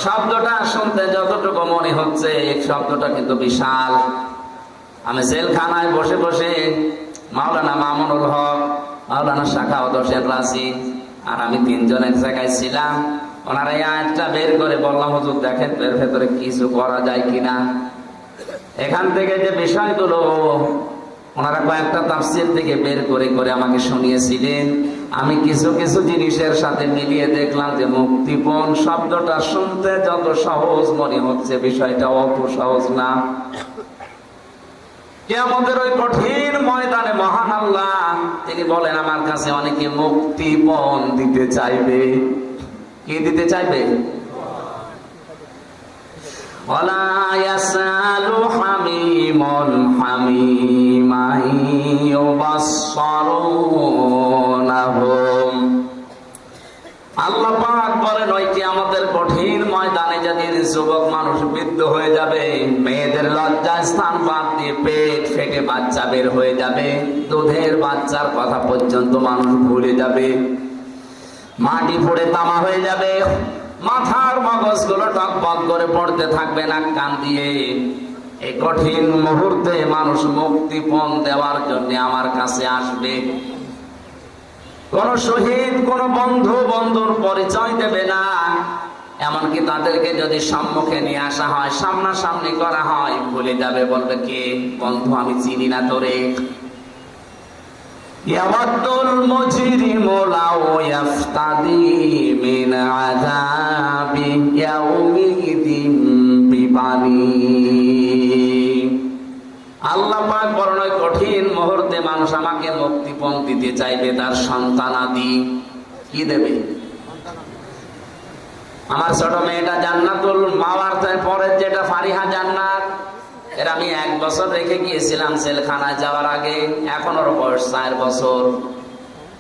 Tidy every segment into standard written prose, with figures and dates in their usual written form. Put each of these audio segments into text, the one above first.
শব্দটা শুনতে যতটুকু মনে হচ্ছে এই শব্দটা কিন্তু বিশাল। আমি জেলখানায় বসে বসে মাওলানা মামুনুল হক, মাওলানা শাখাওয়াত হোসেন রাজি আর আমি তিনজন এক জায়গায় ছিলাম। ওনারা এই আয়াতটা বের করে বললাম, হুজুর দেখেন এর ভেতরে কিছু করা যায় কিনা। এখান থেকে যে বিষয়গুলো ওনারা কয়েকটা তাফসীর থেকে বের করে করে আমাকে শুনিয়েছিলেন, আমি কিছু কিছু জিনিসের সাথে মিলিয়ে দেখলাম যে মুক্তিপণ শব্দটা শুনতে যত সহজ মনে হচ্ছে বিষয়টা অত সহজ না। কিয়ামতের ওই কঠিন ময়দানে মহান আল্লাহ তিনি বলেন আমার কাছে অনেকে মুক্তিপণ দিতে চাইবে। কি দিতে চাইবে? ওয়ালা ইয়াসালু হামিমুন হামিমান ইউবাসসারুনাহুম। আল্লাহ পাক বলেন ওই কিয়ামতের কঠিন ময়দানে যেদিন যুবক মানুষ বৃদ্ধ হয়ে যাবে, মেয়েদের লজ্জা স্থান বাদ দিয়ে পেট ফেটে বাচ্চা বের হয়ে যাবে, দুধের বাচ্চার কথা পর্যন্ত মানুষ ভুলে যাবে, মাটি পড়ে তামা হয়ে যাবে, মাথার মগজগুলো টকবক করে পড়তে থাকবে নাক কান দিয়ে। এই কঠিন মুহূর্তে মানুষ মুক্তিপণ দেওয়ার জন্য আমার কাছে আসবে। কোন শহীদ কোন বন্ধু বন্ধুর পরিচয় দেবে না, এমনকি তাদেরকে যদি সম্মুখে নিয়ে আসা হয়, সামনাসামনি করা হয়, ভুলে যাবে, বলবে কে বন্ধু আমি চিনি না তোরে। ইয়াওয়াদুল মুজরিমু লাউ ইয়াফতাদি মিন আযাবি ইয়াউমিদিন বিবানি। আল্লাহ পাক বলেন ওই কঠিন মুহূর্তে মানুষ আমাকে মুক্তিপণ দিতে চাইবে, তার সন্তানাদি কি দেবে? আমার ছোট মেয়েটা জান্নাতুল মাওয়ার পরে যেটা ফারিহা জান্নাত, এর আমি 1 বছর রেখে গিয়েছিলাম জেলখানায় যাওয়ার আগে। এখন ওর বয়স 4 বছর।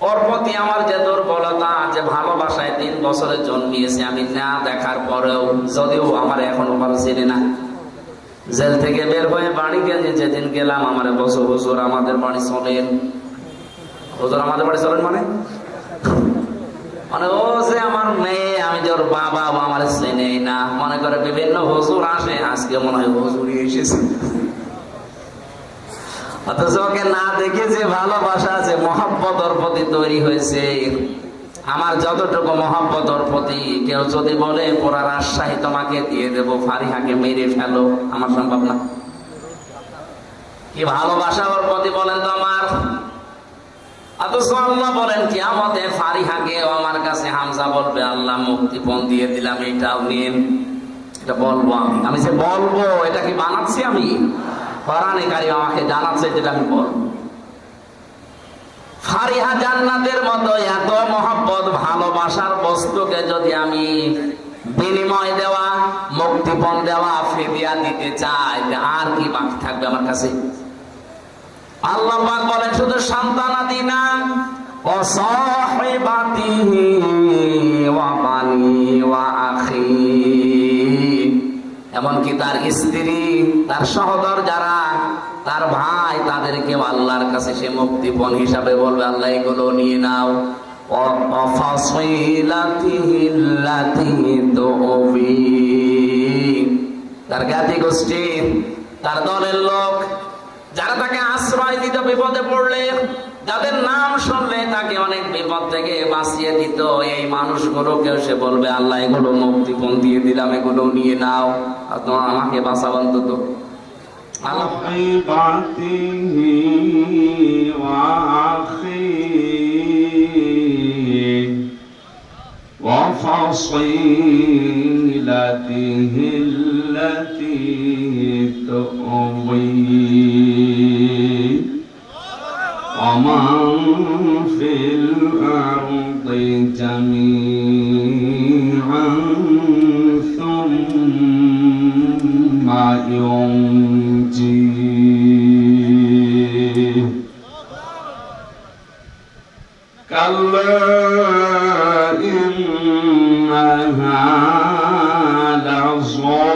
ওর প্রতি আমার যে দুর্বলতা, যে ভালোবাসায় 3 বছরে জন্মিয়েছে আমি না দেখার পরেও, যদিও আমার এখনো ভালো চেনে না। জেল থেকে বের হয়ে বাড়ি গেছে যেদিন গেলাম, আমার বছর হুজুর আমাদের বাড়ি চলেন। হুজুর আমাদের বাড়ি চলেন মানে মানে ও যে আমার মেয়ে, আমি যে ওর বাবা, ও আমার চেনে না, মনে করে বিভিন্ন হুজুর আসে, আজকে মনে হয় হুজুরই এসেছে। অথচ ওকে না দেখে যে ভালোবাসা, যে মহব্বত ওর প্রতি তৈরি হয়েছে, আমার যতটুকু মহব্বত ওর প্রতি, কেউ যদি বলে পুরা রাজশাহী তোমাকে দিয়ে দেবো, ফারিহাকে মেরে ফেলো, আমার সম্ভব না। কি ভালোবাসা ওর প্রতি বলেন তো আমার। অথচ আল্লাহ বলেন কিয়ামতে ফারিহাকে আমার কাছে হামজা বলবে আল্লাহ মুক্তিপণ দিয়ে দিলাম, এটাও নিন। এটা বলবো আমি যে বলবো, এটা কি বানাচ্ছি আমি? কোরআনে কারীম আমাকে জানাচ্ছে যেটা আমি বলবো। ফারিহা জান্নাতের মতো এত মহব্বত ভালোবাসার বস্তুকে যদি আমি বিনিময় দেওয়া, মুক্তিপণ দেওয়া, ফিদিয়া দিতে চাই, আর কি বাকি থাকবে আমার কাছে? আল্লাহ পাক বলেন শুধু সন্তানাদি না, ওয়া সাহিবাতিহি ওয়া বানি ওয়া আখি, এমনকি তার স্ত্রী, তার সহোদর যারা, তার ভাই, তাদেরকেও আল্লাহর কাছে সে মুক্তিপণ হিসাবে বলবে আল্লাহ এগুলো নিয়ে নাও। ওয়া ফাসিলাতিহি আল্লাতী তুবি, তার জ্ঞাতি গোষ্ঠী, তার দলের লোক যারা তাকে আশ্রয় দিত বিপদে পড়লে, যাদের নাম শুনলে তাকে অনেক বিপদ থেকে বাঁচিয়ে দিত, এই মানুষগুলোকেও সে বলবে আল্লাহ এগুলো মুক্তিপণ দিয়ে দিলাম, এগুলো নিয়ে নাও, আমাকে বাঁচাবেন তো। وفصيلته التي تؤويه ومن في الأرض جميعا ثم ينجيه كلا إنها لظى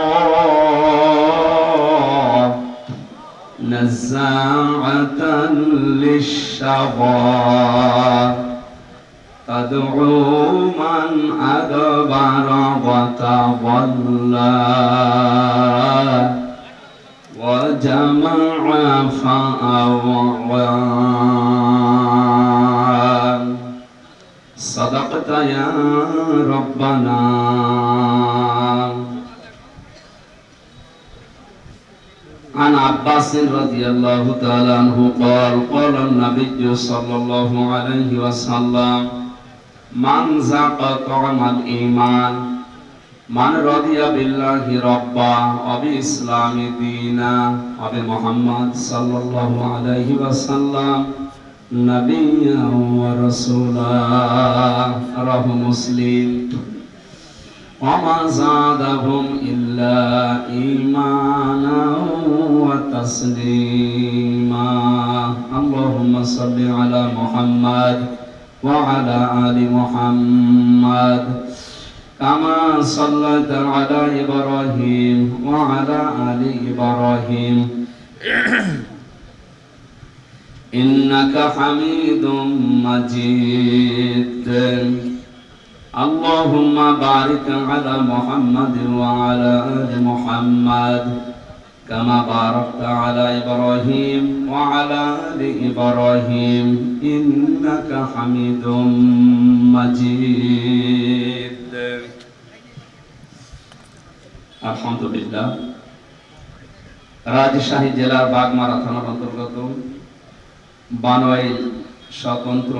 نزاعة للشوى تدعو من أدبر وتولى وجمع فأوعى صدقت يا ربنا. عن عباس رضي الله تعالى عنه قال قال النبي صلى الله عليه وسلم من ذاق طعم الإيمان من رضي بالله ربا وبالإسلام دينا وبمحمد صلى الله عليه وسلم نبيا ورسولا. رواه مسلم. وما زادهم إلا إيمانا وتسليما. اللهم صل على محمد وعلى آل محمد كما صليت على إبراهيم وعلى آل إبراهيم إنك حميد مجيد. اللهم بارك على محمد وعلى آل محمد كما باركت على إبراهيم وعلى آل إبراهيم إنك حميد مجيد. আলহামদুলিল্লাহ। রাজশাহী জেলার বাগমারা থানার অন্তর্গত বানোয়াইল স্বতন্ত্র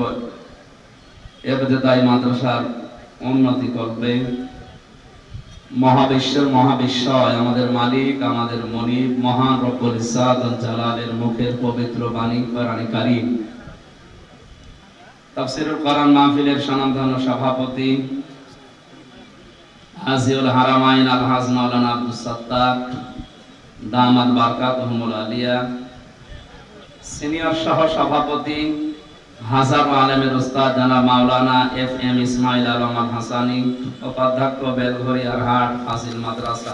এবতেদায়ী মাদ্রাসার উন্নতি করবে মহাবিশ্বের মহাবিশ্বয় আমাদের মালিক আমাদের মনিব মহান রব্বুল ইজ্জাত ওয়াল জালালের মুখের পবিত্র বাণী কোরআন কারীম তাফসীরুল কোরআন মাহফিলের স্বনামধন্য সভাপতি হাজিউল হারামাইন আলহাজ মাওলানা আব্দুস সাত্তার দামাত বারকাতুহুমুল আলিয়া, সিনিয়র সহ সভাপতি হাজার আলেমের উস্তাদ জনাব মাওলানা FM ইসমাইল আলম আল হাসানি, উপাধ্যক্ষ বেলঘরিয়ার হাট ফাজিল মাদ্রাসা।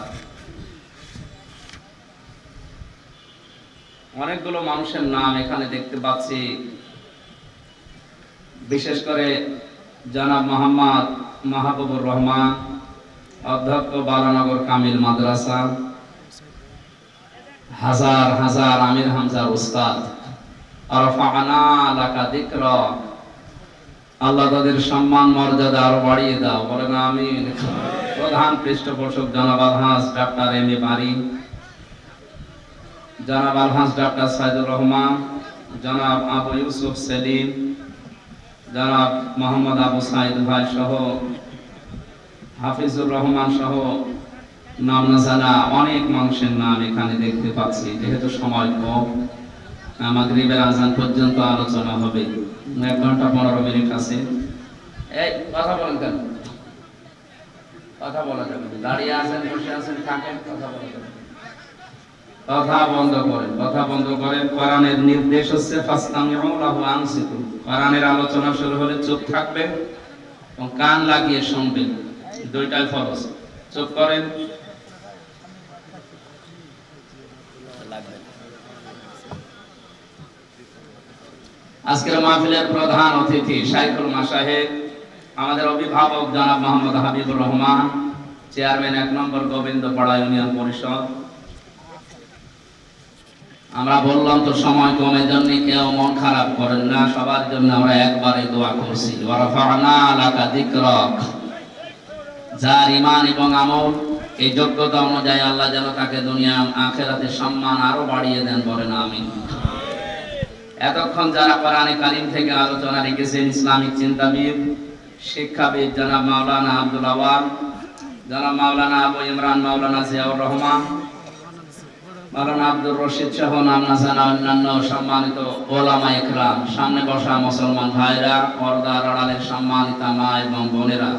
অনেকগুলো মানুষের নাম এখানে দেখতে পাচ্ছি, বিশেষ করে জনাব মোহাম্মদ মাহবুবুর রহমান, অধ্যক্ষ বালানগর কামিল মাদ্রাসা, হাজার হাজার আমির হামজার উস্তাদ। আল্লাহ তাদের সম্মান মর্যাদা আরো বাড়িয়ে দাও, বলেন আমিন। প্রধান পৃষ্ঠপোষক জনাব আলহাজ ডাক্তার এম এ বারী, জনাব আলহাজ ডাক্তার সাইদুর রহমান, জনাব আবু ইউসুফ সেলিম, জনাব মোহাম্মদ আবু সাইদ ভাই সহ হাফিজুর রহমান সহ নাম না জানা অনেক মানুষের নাম এখানে দেখতে পাচ্ছি। যেহেতু সময় কম, মাগরিবের আজান পর্যন্ত আলোচনা হবে, 1 ঘন্টা 15 মিনিট আছে। এই কথা বলেন কেন? কথা বলা যাবে না। দাঁড়িয়ে আছেন, বসে আছেন, থাকেন, কথা বলা যাবে না। কথা বন্ধ করেন, কথা বন্ধ করেন। কোরআনের নির্দেশ হচ্ছে ফাসতামিউ লাহু আনসিতু। কোরআনের আলোচনা শুরু হলে চুপ থাকবেন এবং কান লাগিয়ে শুনবেন, দুইটাই ফরজ। চুপ করেন। আজকের মাহফিলের প্রধান অতিথি শাইখুল মাশায়েখ, আমাদের অভিভাবক জনাব মোহাম্মদ হাবিবুর রহমান, চেয়ারম্যান 1 নম্বর গোবিন্দপাড়া ইউনিয়ন পরিষদ। আমরা বললাম তো সময় কমের জন্য কেউ মন খারাপ করেন না, সবার জন্য আমরা একবারে দোয়া করছি। ওয়া রাফা'না লাকা যিকরাক। যার ঈমান এবং আমল এই যোগ্যতা অনুযায়ী আল্লাহ যেন তাকে দুনিয়া আখিরাতে সম্মান আরো বাড়িয়ে দেন, বলেন আমিন। এতক্ষণ যারা কোরআনে কারীম থেকে আলোচনা রেখেছেন, ইসলামিক চিন্তাবিদ, শিক্ষাবিদ জনাব মাওলানা আব্দুল আওয়াল, জনাব মাওলানা আবু ইমরান, মাওলানা জিয়াউর রহমান, মাওলানা আব্দুর রশিদ সহ নাম না জানা অন্যান্য সম্মানিত ওলামা ইকরাম, সামনে বসা মুসলমান ভাইরা, পর্দার আড়ালের সম্মানিতা মা এবং বোনেরা,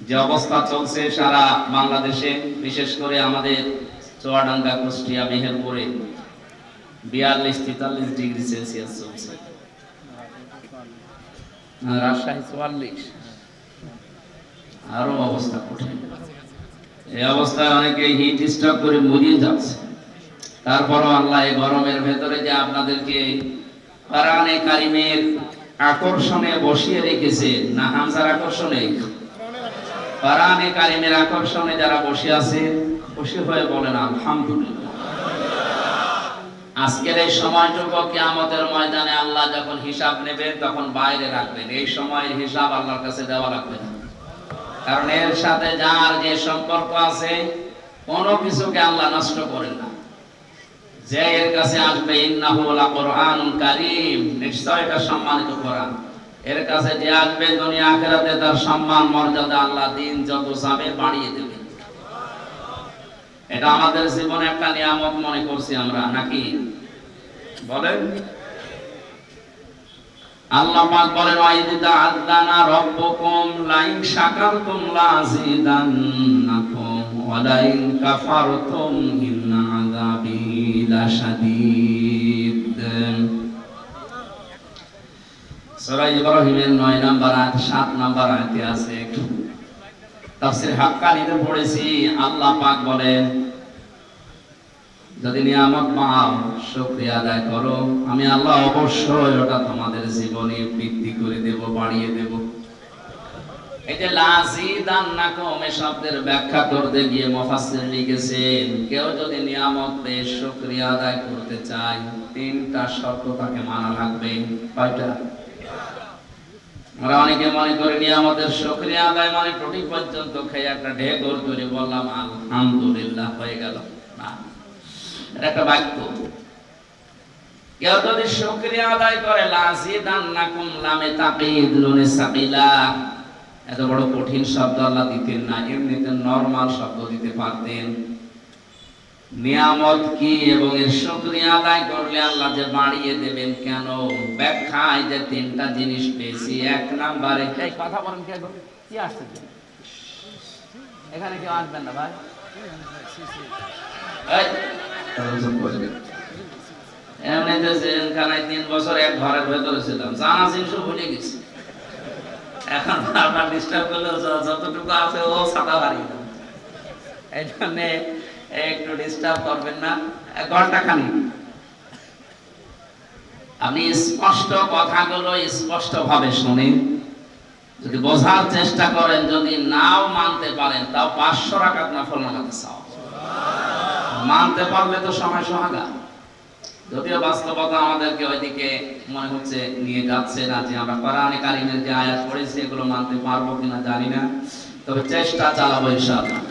যে অবস্থা চলছে সারা বাংলাদেশে, বিশেষ করে আমাদের চুয়াডাঙ্গা, কুষ্টিয়া, মেহেরপুরে 42-43 ডিগ্রি সেলসিয়াস চলছে, রাজশাহী 44, আরো অবস্থা কঠিন। এই অবস্থায় অনেকে হিট স্ট্রোক করে মরিয়ে যাচ্ছে। তারপরও আল্লাহ এই গরমের ভেতরে যে আপনাদেরকে কোরআনে কারীমের আকর্ষণে বসিয়ে রেখেছে, না হামজার আকর্ষণে? কোরআনে কারিমের আকর্ষণে যারা বসে আছে, খুশি হয়ে বলেন আলহামদুলিল্লাহ। আজকের এই সময়টুকু কিয়ামতের ময়দানে আল্লাহ যখন হিসাব নেবেন তখন বাইরে রাখবেন। এই সময়ের হিসাব আল্লাহর কাছে দেওয়া লাগবে না, কারণ এর সাথে যার যে সম্পর্ক আছে কোনো কিছুকে আল্লাহ নষ্ট করেন না। যে এর কাছে আসবে, ইন্নাহু লাকুরআনুন কারীম, নিশ্চয় এটা সম্মানিত কোরআন। এর কাছে যে আসবে দুনিয়া আখিরাতে তার সম্মান মর্যাদা আল্লাহ দিন যত যাবে বাড়িয়ে দেবে। এটা আমাদের জীবনে একটা নিয়ামত মনে করছি আমরা, নাকি বলেন? আল্লাহ পাক বলেন, ওয়াইদা আযানা রাব্বুকুম লাইন শাকারতুম লাযিদান্নাকুম ওয়া লাইন কাফারতুম ইন্না আযাবি লাশাদীদ। সূরা ইব্রাহিমের 9 নম্বর আয়াত 7 নম্বর আয়াতে আছে। তাফসীর হাক্কানীতে পড়েছি, আল্লাহ পাক বলেন, যদি নিয়ামত পাও শুকরিয়া আদায় করো, আমি আল্লাহ অবশ্যই ওটা তোমাদের জীবনে বৃদ্ধি করে দেব, বাড়িয়ে দেব। এই যে লাযিদান্নাকুম এই শব্দের ব্যাখ্যা করতে গিয়ে মুফাসসির লিখেছেন, কেউ যদি নিয়ামত পেয়ে শুকরিয়া আদায় করতে চায়, 3টা শর্ত তাকে মানা লাগবে। কয়টা? আমরা অনেকে মনে করি নিয়ামতের শুকরিয়া আদায় মানে টুটি পর্যন্ত খেয়ে একটা ঢেকুর তুলে বললাম আলহামদুলিল্লাহ হয়ে গেল, না, এটা একটা বাক্য। কেউ যদি শুকরিয়া আদায় করে, লাযিদান্নাকুম লামে তাকিদ নুনে সাকিলা, এত বড় কঠিন শব্দ আল্লাহ দিতেন না, এমনিতে নরমাল শব্দ দিতে পারতেন। নিয়ামত কি এবং এর শুকরিয়া আদায় করলে আল্লাহ যে বাড়িয়ে দেবেন কেন, ব্যাখ্যায় যে 3টা জিনিস পেয়েছি। 1 নম্বরে, এই কথা বলেন, কে গো কি আসছে? এখানে কেউ আসবেন না ভাই, এই এমনিতে যেখানে 3 বছর এক ঘরের ভেতরে ছিলাম, জানা জিনিস ভুলে গেছি। এখন আপনার ডিস্টার্ব করলে যতটুকু আছে ও ছাতা হারিয়ে দেবে। এই জন্য একটু ডিস্টার্ব করবেন না, 1 ঘন্টা খানি আপনি স্পষ্ট কথাগুলো স্পষ্ট ভাবে শুনেন। যদি বোঝার চেষ্টা করেন, যদি নাও মানতে পারেন, তাও 500 রাকাত নফল নামাজ চাও। মানতে পারলে তো সময় সোহাগা। যদিও বাস্তবতা আমাদেরকে ওইদিকে মনে হচ্ছে নিয়ে যাচ্ছে না, যে আমরা কোরআনে কারিমের যে আয়াত পড়েছি এগুলো মানতে পারবো কিনা জানি না, তবে চেষ্টা চালাবো ইনশাআল্লাহ।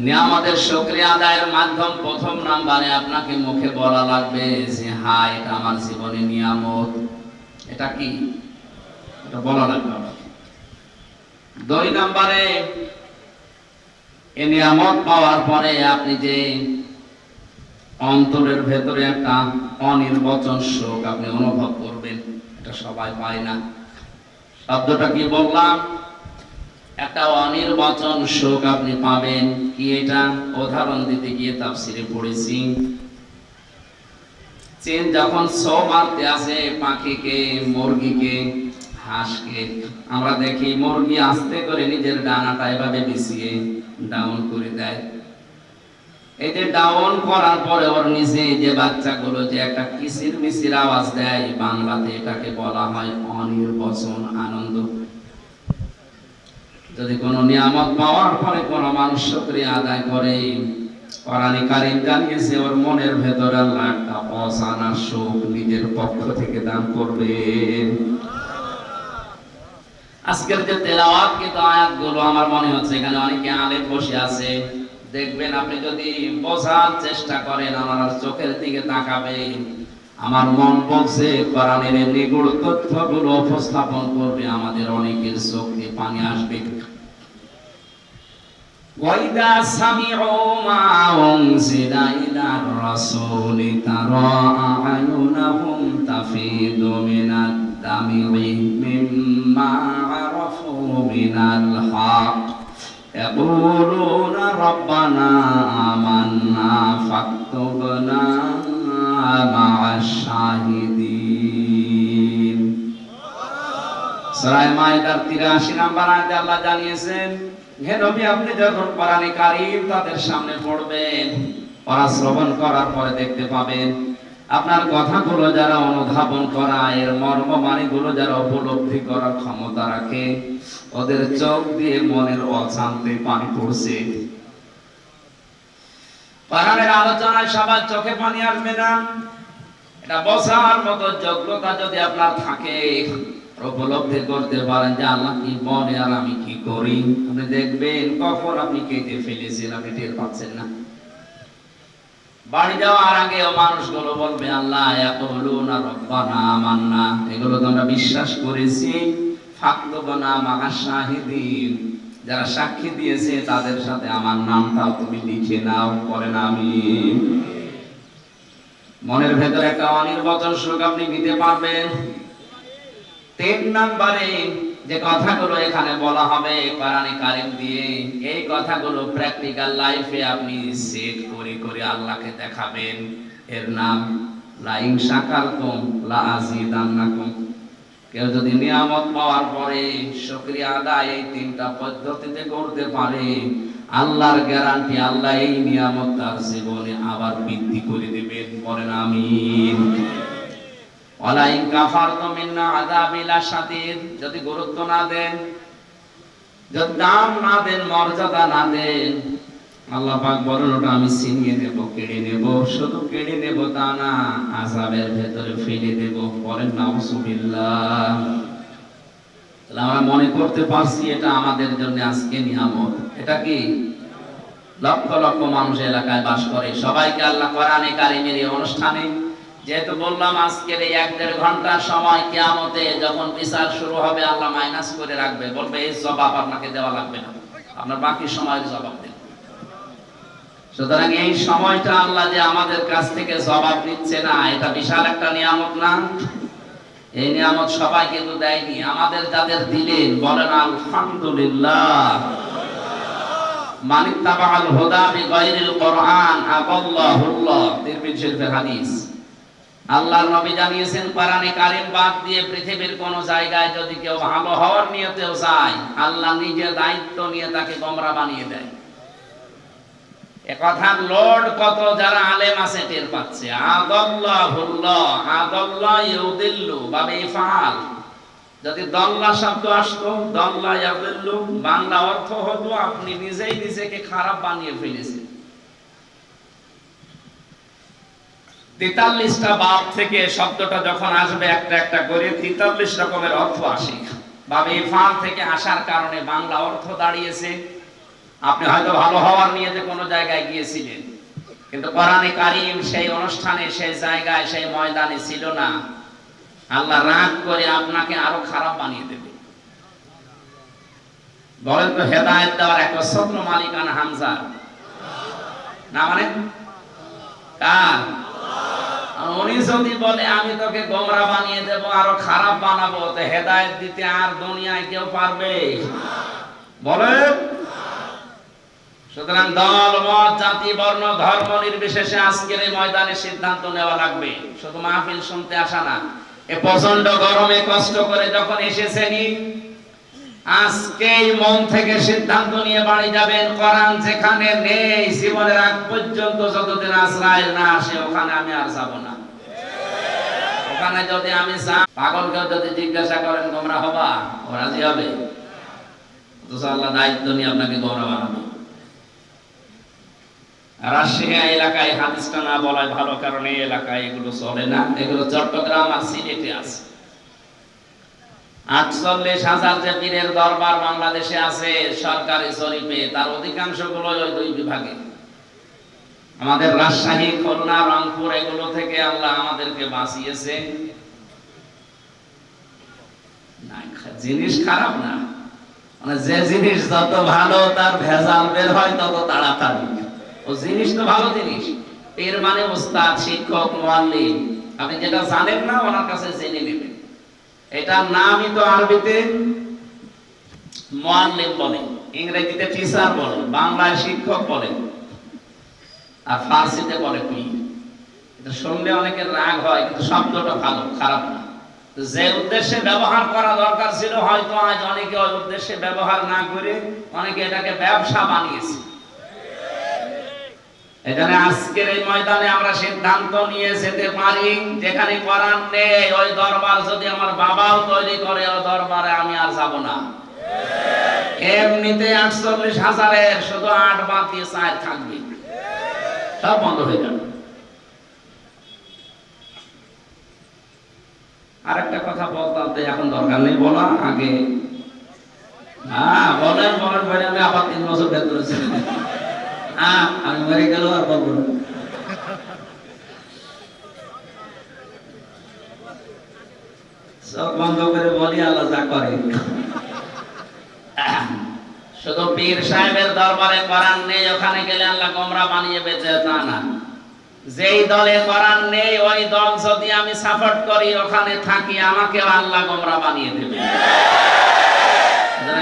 নিয়ামতের শুকরিয়া আদায়ের মাধ্যম, প্রথম নাম্বারে আপনাকে মুখে বলা লাগবে যে হ্যাঁ এটা আমার জীবনে নিয়ামত। এটা কি? এটা বলা লাগবে। 2 নম্বরে, এই নিয়ামত পাওয়ার পরে আপনি যে অন্তরের ভেতরে একটা অনির্বচন শোক আপনি অনুভব করবেন, এটা সবাই পায় না। শব্দটা কি বললাম? একটা অনির্বচন শোক আপনি পাবেন। কি এটা? উদাহরণ দিতে গিয়ে তাফসীরে পড়েছি, চেন যখন ছো মারতে আসে পাখিকে, মুরগিকে, হাঁসকে, আমরা দেখি মুরগি আস্তে করে নিজের ডানাটা এভাবে বিছিয়ে ডাউন করে দেয়। এই যে ডাউন করার পরে ওর নিচে যে বাচ্চাগুলো যে একটা কিচির মিচির আওয়াজ দেয়, বাংলাতে এটাকে বলা হয় অনির্বচন আনন্দ। যদি কোনো নিয়ামত পাওয়ার পরে কোনো মানুষ শুকরিয়া আদায় করে, কোরআনে কারীম জানিয়েছে ওর মনের ভেতরে আল্লাহ একটা অজানা সুখ নিজের পক্ষ থেকে দান করবে। আজকের যে তেলাওয়াত কিন্তু আয়াতগুলো, আমার মনে হচ্ছে এখানে অনেকে আলেম বসে আছে, দেখবেন আপনি যদি বোঝার চেষ্টা করেন, আমার চোখের দিকে তাকাবেন, আমার মন বলছে কোরআনের নিগুড় তথ্যগুলো উপস্থাপন করবে, আমাদের অনেকের চোখ দিয়ে পানি আসবে। ওয়াইদা সামিউ মা উনজিলা ইলার রাসূলি তারা আ'য়ুনাহুম তাফিদু মিনাদ দামি মিম্মা আরাফু মিনাল হক ইয়াকুলুনা রাব্বানা আমান্না ফাকতুবনা মা'আশ শাহিদিন। সূরা মাইদার 83 নম্বর আয়াতে আল্লাহ জানিয়েছেন, হে নবী আপনি যখন কোরআনে কারীম তাদের সামনে পড়বেন, পড়া শ্রবণ করার পরে দেখতে পাবেন আপনার কথাগুলো যারা অনুধাবন করা, এর মর্ম মানেগুলো যারা উপলব্ধি করার ক্ষমতা রাখে, ওদের চোখ দিয়ে মনের অশান্তি পানি পড়ছে। কোরআনের আলোচনায় সবার চোখে পানি আসবে না, এটা বোঝার মতো যোগ্যতা যদি আপনার থাকে, উপলব্ধি করতে পারেন যে আল্লাহ কি বলে আর আমি কি করি, আপনি দেখবেন কখন আপনি কেটে ফেলেছেন, আপনি টের পাচ্ছেন না। বাড়ি যাওয়ার আগে মানুষগুলো বলবে আল্লাহ ইয়াকুলুনা রাব্বানা আমান্না, এগুলো তো আমরা বিশ্বাস করেছি, ফাকতুবনা মাআশ শাহিদিন, যারা সাক্ষী দিয়েছে তাদের সাথে আমার নামটাও তুমি লিখে নাও, বলেন আমিন। মনের ভেতরে একটা অনির্বচন সুখ আপনি নিতে পারবেন। 3 নম্বরে যে কথাগুলো এখানে বলা হবে কোরআনে কারীম দিয়ে, এই কথাগুলো প্র্যাকটিক্যাল লাইফে আপনি সেট করে করে আল্লাহকে দেখাবেন। এর নাম লা ইন শাকারতুম লা আযীদান্নাকুম। কেউ যদি নিয়ামত পাওয়ার পরে শুকরিয়া আদায় এই 3টা পদ্ধতিতে করতে পারে, আল্লাহর গ্যারান্টি আল্লাহ এই নিয়ামত তার জীবনে আবার বৃদ্ধি করে দিবেন, বলেন আমিন। ওয়ালা ইন কাফারতুম মিন্না আযাবিলা শাদীদ, যদি গুরুত্ব না দেন, যদি দাম না দেন, মর্যাদা না দেন, আল্লাহ পাক বলেন ওটা আমি ছিনিয়ে নেব, কেড়ে নেব। শুধু কেড়ে নেব তা না, আযাবের ভেতরে ফেলে দেব, বলেন নাউযুবিল্লাহ। তাহলে আমরা মনে করতে পারছি এটা আমাদের জন্য আজকে নিয়ামত। এটা কি? লক্ষ লক্ষ মানুষ এলাকায় বাস করে, সবাইকে আল্লাহ কোরআনে কারীমের এই অনুষ্ঠানে, যেহেতু বললাম আজকের এই 1-1.5 ঘন্টার সময় কিয়ামতে যখন বিচার শুরু হবে আল্লাহ মাইনাস করে রাখবে, বলবে এই জবাব আপনাকে দেওয়া লাগবে না, আপনার বাকি সময়ের জবাব দেন। সুতরাং এই সময়টা আল্লাহ যে আমাদের কাছ থেকে জবাব নিচ্ছে না, এটা বিশাল একটা নিয়ামত না? এই নিয়ামত সবাই কিন্তু দেয়নি, আমাদের যাদের দিলেন বলেন আলহামদুলিল্লাহ। মানিত্তাবাআল হুদা বিগাইরিল কোরআন আযাল্লাহুল্লাহ, তিরমিজি শরীফের হাদিস। আল্লাহর নবী জানিয়েছেন কোরআনে কারীম বাদ দিয়ে পৃথিবীর কোন জায়গায় যদি কেউ ভালো হওয়ার নিয়তেও যায়, আল্লাহ নিজে দায়িত্ব নিয়ে তাকে গোমরা বানিয়ে দেয়। এ কথার লোড কত যারা আলেম আছে টের পাচ্ছে। আযাল্লাহুল্লাহ, আযাল্লাহ ইউদিল্লু বা বিফাল, যদি দল্লা শব্দ আসতো, দল্লা ইয়াদিল্লু, বাংলা অর্থ হতো আপনি নিজেই নিজেকে খারাপ বানিয়ে ফেলেছেন। 43টা বাব থেকে শব্দটা যখন আসবে একটা একটা করে 43 রকমের অর্থ আসে। বাবে ফাল থেকে আসার কারণে বাংলা অর্থ দাঁড়িয়েছে আপনি হয়তো ভালো হওয়ার নিয়তে কোনো জায়গায় গিয়েছিলেন, কিন্তু কোরআনে কারীম সেই অনুষ্ঠানে, সেই জায়গায়, সেই ময়দানে ছিল না। আল্লাহ রাগ করে আপনাকে আরো খারাপ বানিয়ে দেবে। বলেন তো হেদায়েত দেওয়ার একচ্ছত্র মালিকানা হামজা না, মানে কার? উনি যদি বলে আমি তোকে গোমরা বানিয়ে দেব, আরো খারাপ বানাবো, তো হেদায়েত দিতে আর দুনিয়ায় কেউ পারবে? বলেন। সুতরাং দল, মত, জাতি, বর্ণ, ধর্ম নির্বিশেষে আজকের এই ময়দানে সিদ্ধান্ত নেওয়া লাগবে। শুধু মাহফিল শুনতে আসা না। এ প্রচন্ড গরমে কষ্ট করে যখন এসেছেনই, আজকেই মন থেকে সিদ্ধান্ত নিয়ে বাড়ি যাবেন। কোরআন যেখানে নেই, জীবনের আগ পর্যন্ত যতদিন আজরাইল না আসে ওখানে আমি আর যাব না। ওখানে যদি আমি পাগলকেও যদি জিজ্ঞাসা করেন গোমরা হবা, ও রাজি হবে? আল্লাহ দায়িত্ব নিয়ে আপনাকে গোমরা বানাবে। রাজশাহী এলাকায় হাদিসটা না বলায় ভালো, কারণ এই এলাকায় এগুলো চলে না। এগুলো চট্টগ্রাম আর সিলেটে আছে। 48,000 যে পীরের দরবার বাংলাদেশে আছে সরকারি জরিপে, তার অধিকাংশ গুলো ওই 2 বিভাগে। আমাদের রাজশাহী, খুলনা, রংপুর এগুলো থেকে আল্লাহ আমাদেরকে বাঁচিয়েছে। জিনিস খারাপ না, মানে যে জিনিস যত ভালো তার ভেজাল বের হয় তত তাড়াতাড়ি। ও জিনিস তো ভালো জিনিস, এর মানে ওস্তাদ, শিক্ষক, মুআল্লিম। আপনি যেটা জানেন না ওনার কাছে জেনে নেবেন। এটার নামই তো আরবিতে মুআল্লিম বলে, ইংরেজিতে টিচার বলে, বাংলায় শিক্ষক বলে, আর ফার্সিতে বলে পীর। এটা শুনলে অনেকের রাগ হয়, কিন্তু শব্দটা ভালো, খারাপ না। যে উদ্দেশ্যে ব্যবহার করা দরকার ছিল হয়তো আজ অনেকে ওই উদ্দেশ্যে ব্যবহার না করে অনেকে এটাকে ব্যবসা বানিয়েছে। এখানে আজকের এই ময়দানে আমরা সিদ্ধান্ত নিয়ে যেতে পারি, যেখানে কোরআন নেই ওই দরবার যদি আমার বাবাও তৈরি করে ওই দরবারে আমি আর যাব না। এমনিতে 48,000-এর শুধু 8 বাদ দিয়ে 4 থাকবে, সব বন্ধ হয়ে যাবে। আরেকটা কথা বলতাম তো এখন দরকার নেই বলা, আগে বলেন বলে আমি আবার 3 বছর ভেতরে ছিলাম। আমি মরে গেল আর বলবো না। সব বন্ধ করে বলি আল্লাহ যা করে। শুধু পীর সাহেবের দরবারে কোরআন নেই ওখানে গেলে আল্লাহ গোমরা বানিয়ে বেঁচে, তা না। যেই দলে কোরআন নেই ওই দল যদি আমি সাপোর্ট করি ওখানে থাকি আমাকে আল্লাহ গোমরা বানিয়ে দেবে।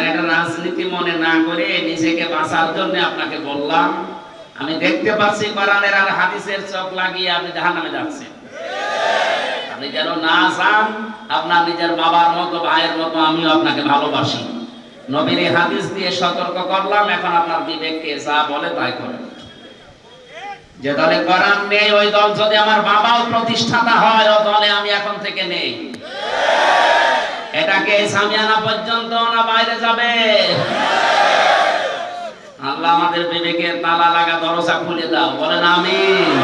এটা রাজনীতি মনে না করে নিজেকে বাঁচার জন্য আপনাকে বললাম। আমি দেখতে পাচ্ছি কোরআনের আর হাদিসের চোখ লাগিয়ে আপনি জাহান্নামে যাচ্ছেন। আপনি যেন না চান, আপনার নিজের বাবার মতো ভাইয়ের মতো আমিও আপনাকে ভালোবাসি। নবীর হাদিস দিয়ে সতর্ক করলাম, এখন আপনার বিবেককে যা বলে তাই করেন। যে দলে কোরআন নেই ওই দল যদি আমার বাবাও প্রতিষ্ঠাতা হয় ও দলে আমি এখন থেকে নেই। এটাকে সামিয়ানা পর্যন্ত না বাইরে যাবে? আল্লাহ আমাদের বিবেকের তালা লাগা দরজা খুলে দাও, বলেন আমিন।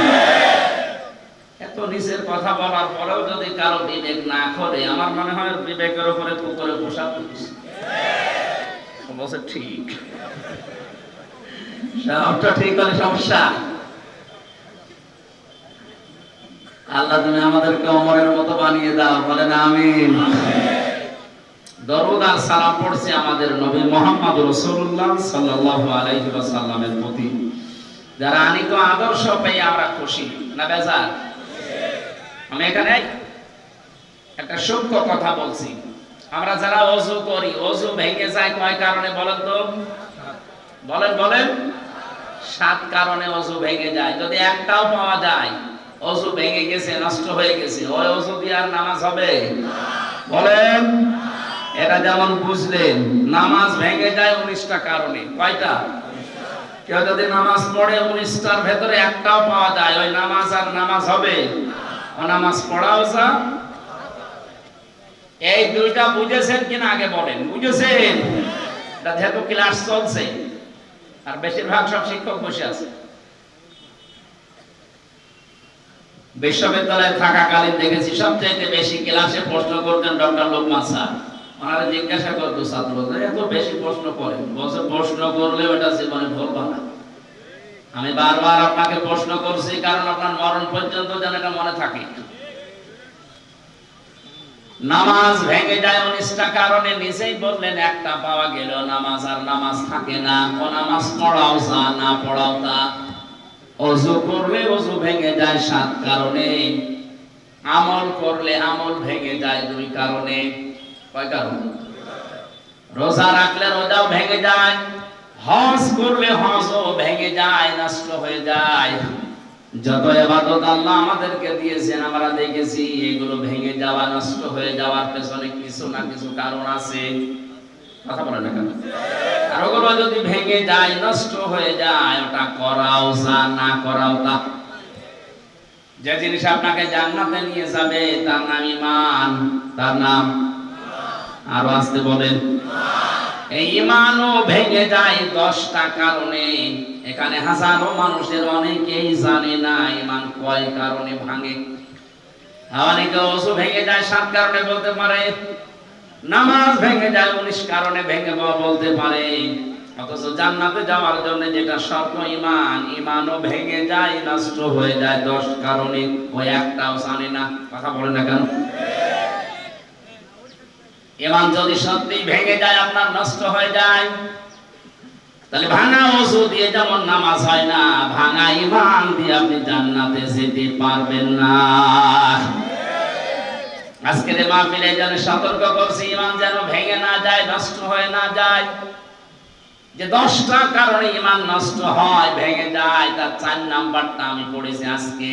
এত নিচের কথা বলার পরেও যদি কারো বিবেক না খোলে, আমার মনে হয় বিবেকের উপরে পুকুরে পোশাক দিচ্ছে। বলছে ঠিক, সবটা ঠিক হলে সমস্যা। আল্লাহ তুমি আমাদেরকে ওমরের মতো বানিয়ে দাও, বলেন আমিন। দরুদ আর সালাম পড়ছি আমাদের নবী মুহাম্মদ রাসূলুল্লাহ সাল্লাল্লাহু আলাইহি ওয়াসাল্লামের প্রতি, যারা আনিত আদর্শ পেয়ে আমরা খুশি না বেজার। আমি এখানে একটা সূক্ষ্ম কথা বলছি। আমরা যারা ওযু করি, ওযু ভেঙে যায় কয় কারণে বলেন তো? বলেন 7 কারণে ওযু ভেঙে যায়। যদি একটাও পাওয়া যায় ওযু ভেঙে গেছে, নষ্ট হয়ে গেছে, ওই ওযু দিয়ে আর নামাজ হবে? বলেন। এটা যেমন বুঝলেন নামাজ ভেঙে যায় 19টা কারণে। কয়টা? কেউ যদি নামাজ পড়ে 19টার ভেতরে একটাও পাওয়া যায়, ওই নামাজ আর নামাজ হবে? ও নামাজ পড়াও যা। এই দুইটা বুঝেছেন কিনা আগে বলেন? বুঝেছেন? এটা যেহেতু ক্লাস চলছে আর বেশিরভাগ সব শিক্ষক বসে আছে। বিশ্ববিদ্যালয়ে থাকাকালীন দেখেছি সবচেয়ে বেশি ক্লাসে প্রশ্ন করতেন ডক্টর লোকমান স্যার। ওনারা জিজ্ঞাসা করতো ছাত্রদের, এত বেশি প্রশ্ন করেন? বলছে প্রশ্ন করলে ওটা জীবনে ভুলবা না। আমি বারবার আপনাকে প্রশ্ন করছি কারণ আপনার মরণ পর্যন্ত যেন এটা মনে থাকে। নামাজ ভেঙে যায় 19টা কারণে, নিজেই বললেন একটা পাওয়া গেল নামাজ আর নামাজ থাকে না। ও নামাজ পড়াও যা, না পড়াও তা। ওযু করলে ওযু ভেঙে যায় 7 কারণে। আমল করলে আমল ভেঙে যায় 2 কারণে। কয় কারণ? রোজা রাখলে রোজাও ভেঙে যায়, হজ করলে হজও ভেঙে যায়, নষ্ট হয়ে যায়। যত ইবাদত আল্লাহ আমাদেরকে দিয়েছেন আমরা দেখেছি এগুলো ভেঙে যাওয়া, নষ্ট হয়ে যাওয়ার পেছনে কিছু না কিছু কারণ আছে। কথা বলেন না কেন? আর ওগুলো যদি ভেঙে যায়, নষ্ট হয়ে যায়, ওটা করাও যা, না করাও তা। যে জিনিস আপনাকে জান্নাতে নিয়ে যাবে তার নাম ঈমান। তার নাম আরো আসতে বলেন। এই ঈমানও ভেঙে যায় 10টা কারণে। এখানে হাজারো মানুষের অনেকেই জানে না ঈমান কয় কারণে ভাঙে। অনেকে ওযু ভেঙে যায় 7 কারণে বলতে পারে, নামাজ ভেঙে যায় 19 কারণে ভেঙে বলতে পারে। অথচ জান্নাতে যাওয়ার জন্য যেটা শর্ত ঈমান, ঈমানও ভেঙে যায়, নষ্ট হয়ে যায় 10 কারণে। ওই একটাও জানে না। কথা বলেন না কেন? ঈমান যদি সত্যি ভেঙে যায়, আপনার নষ্ট হয়ে যায়, তাহলে ভাঙা ওযু দিয়ে যেমন নামাজ হয় না, ভাঙা ঈমান দিয়ে আপনি জান্নাতে যেতে পারবেন না। আজকের এই মাহফিলে যেন সতর্ক করছি, ঈমান যেন ভেঙে না যায়, নষ্ট হয়ে না যায়। যে 10টা কারণে ঈমান নষ্ট হয়, ভেঙে যায়, তার 4 নাম্বারটা আমি পড়েছি আজকে।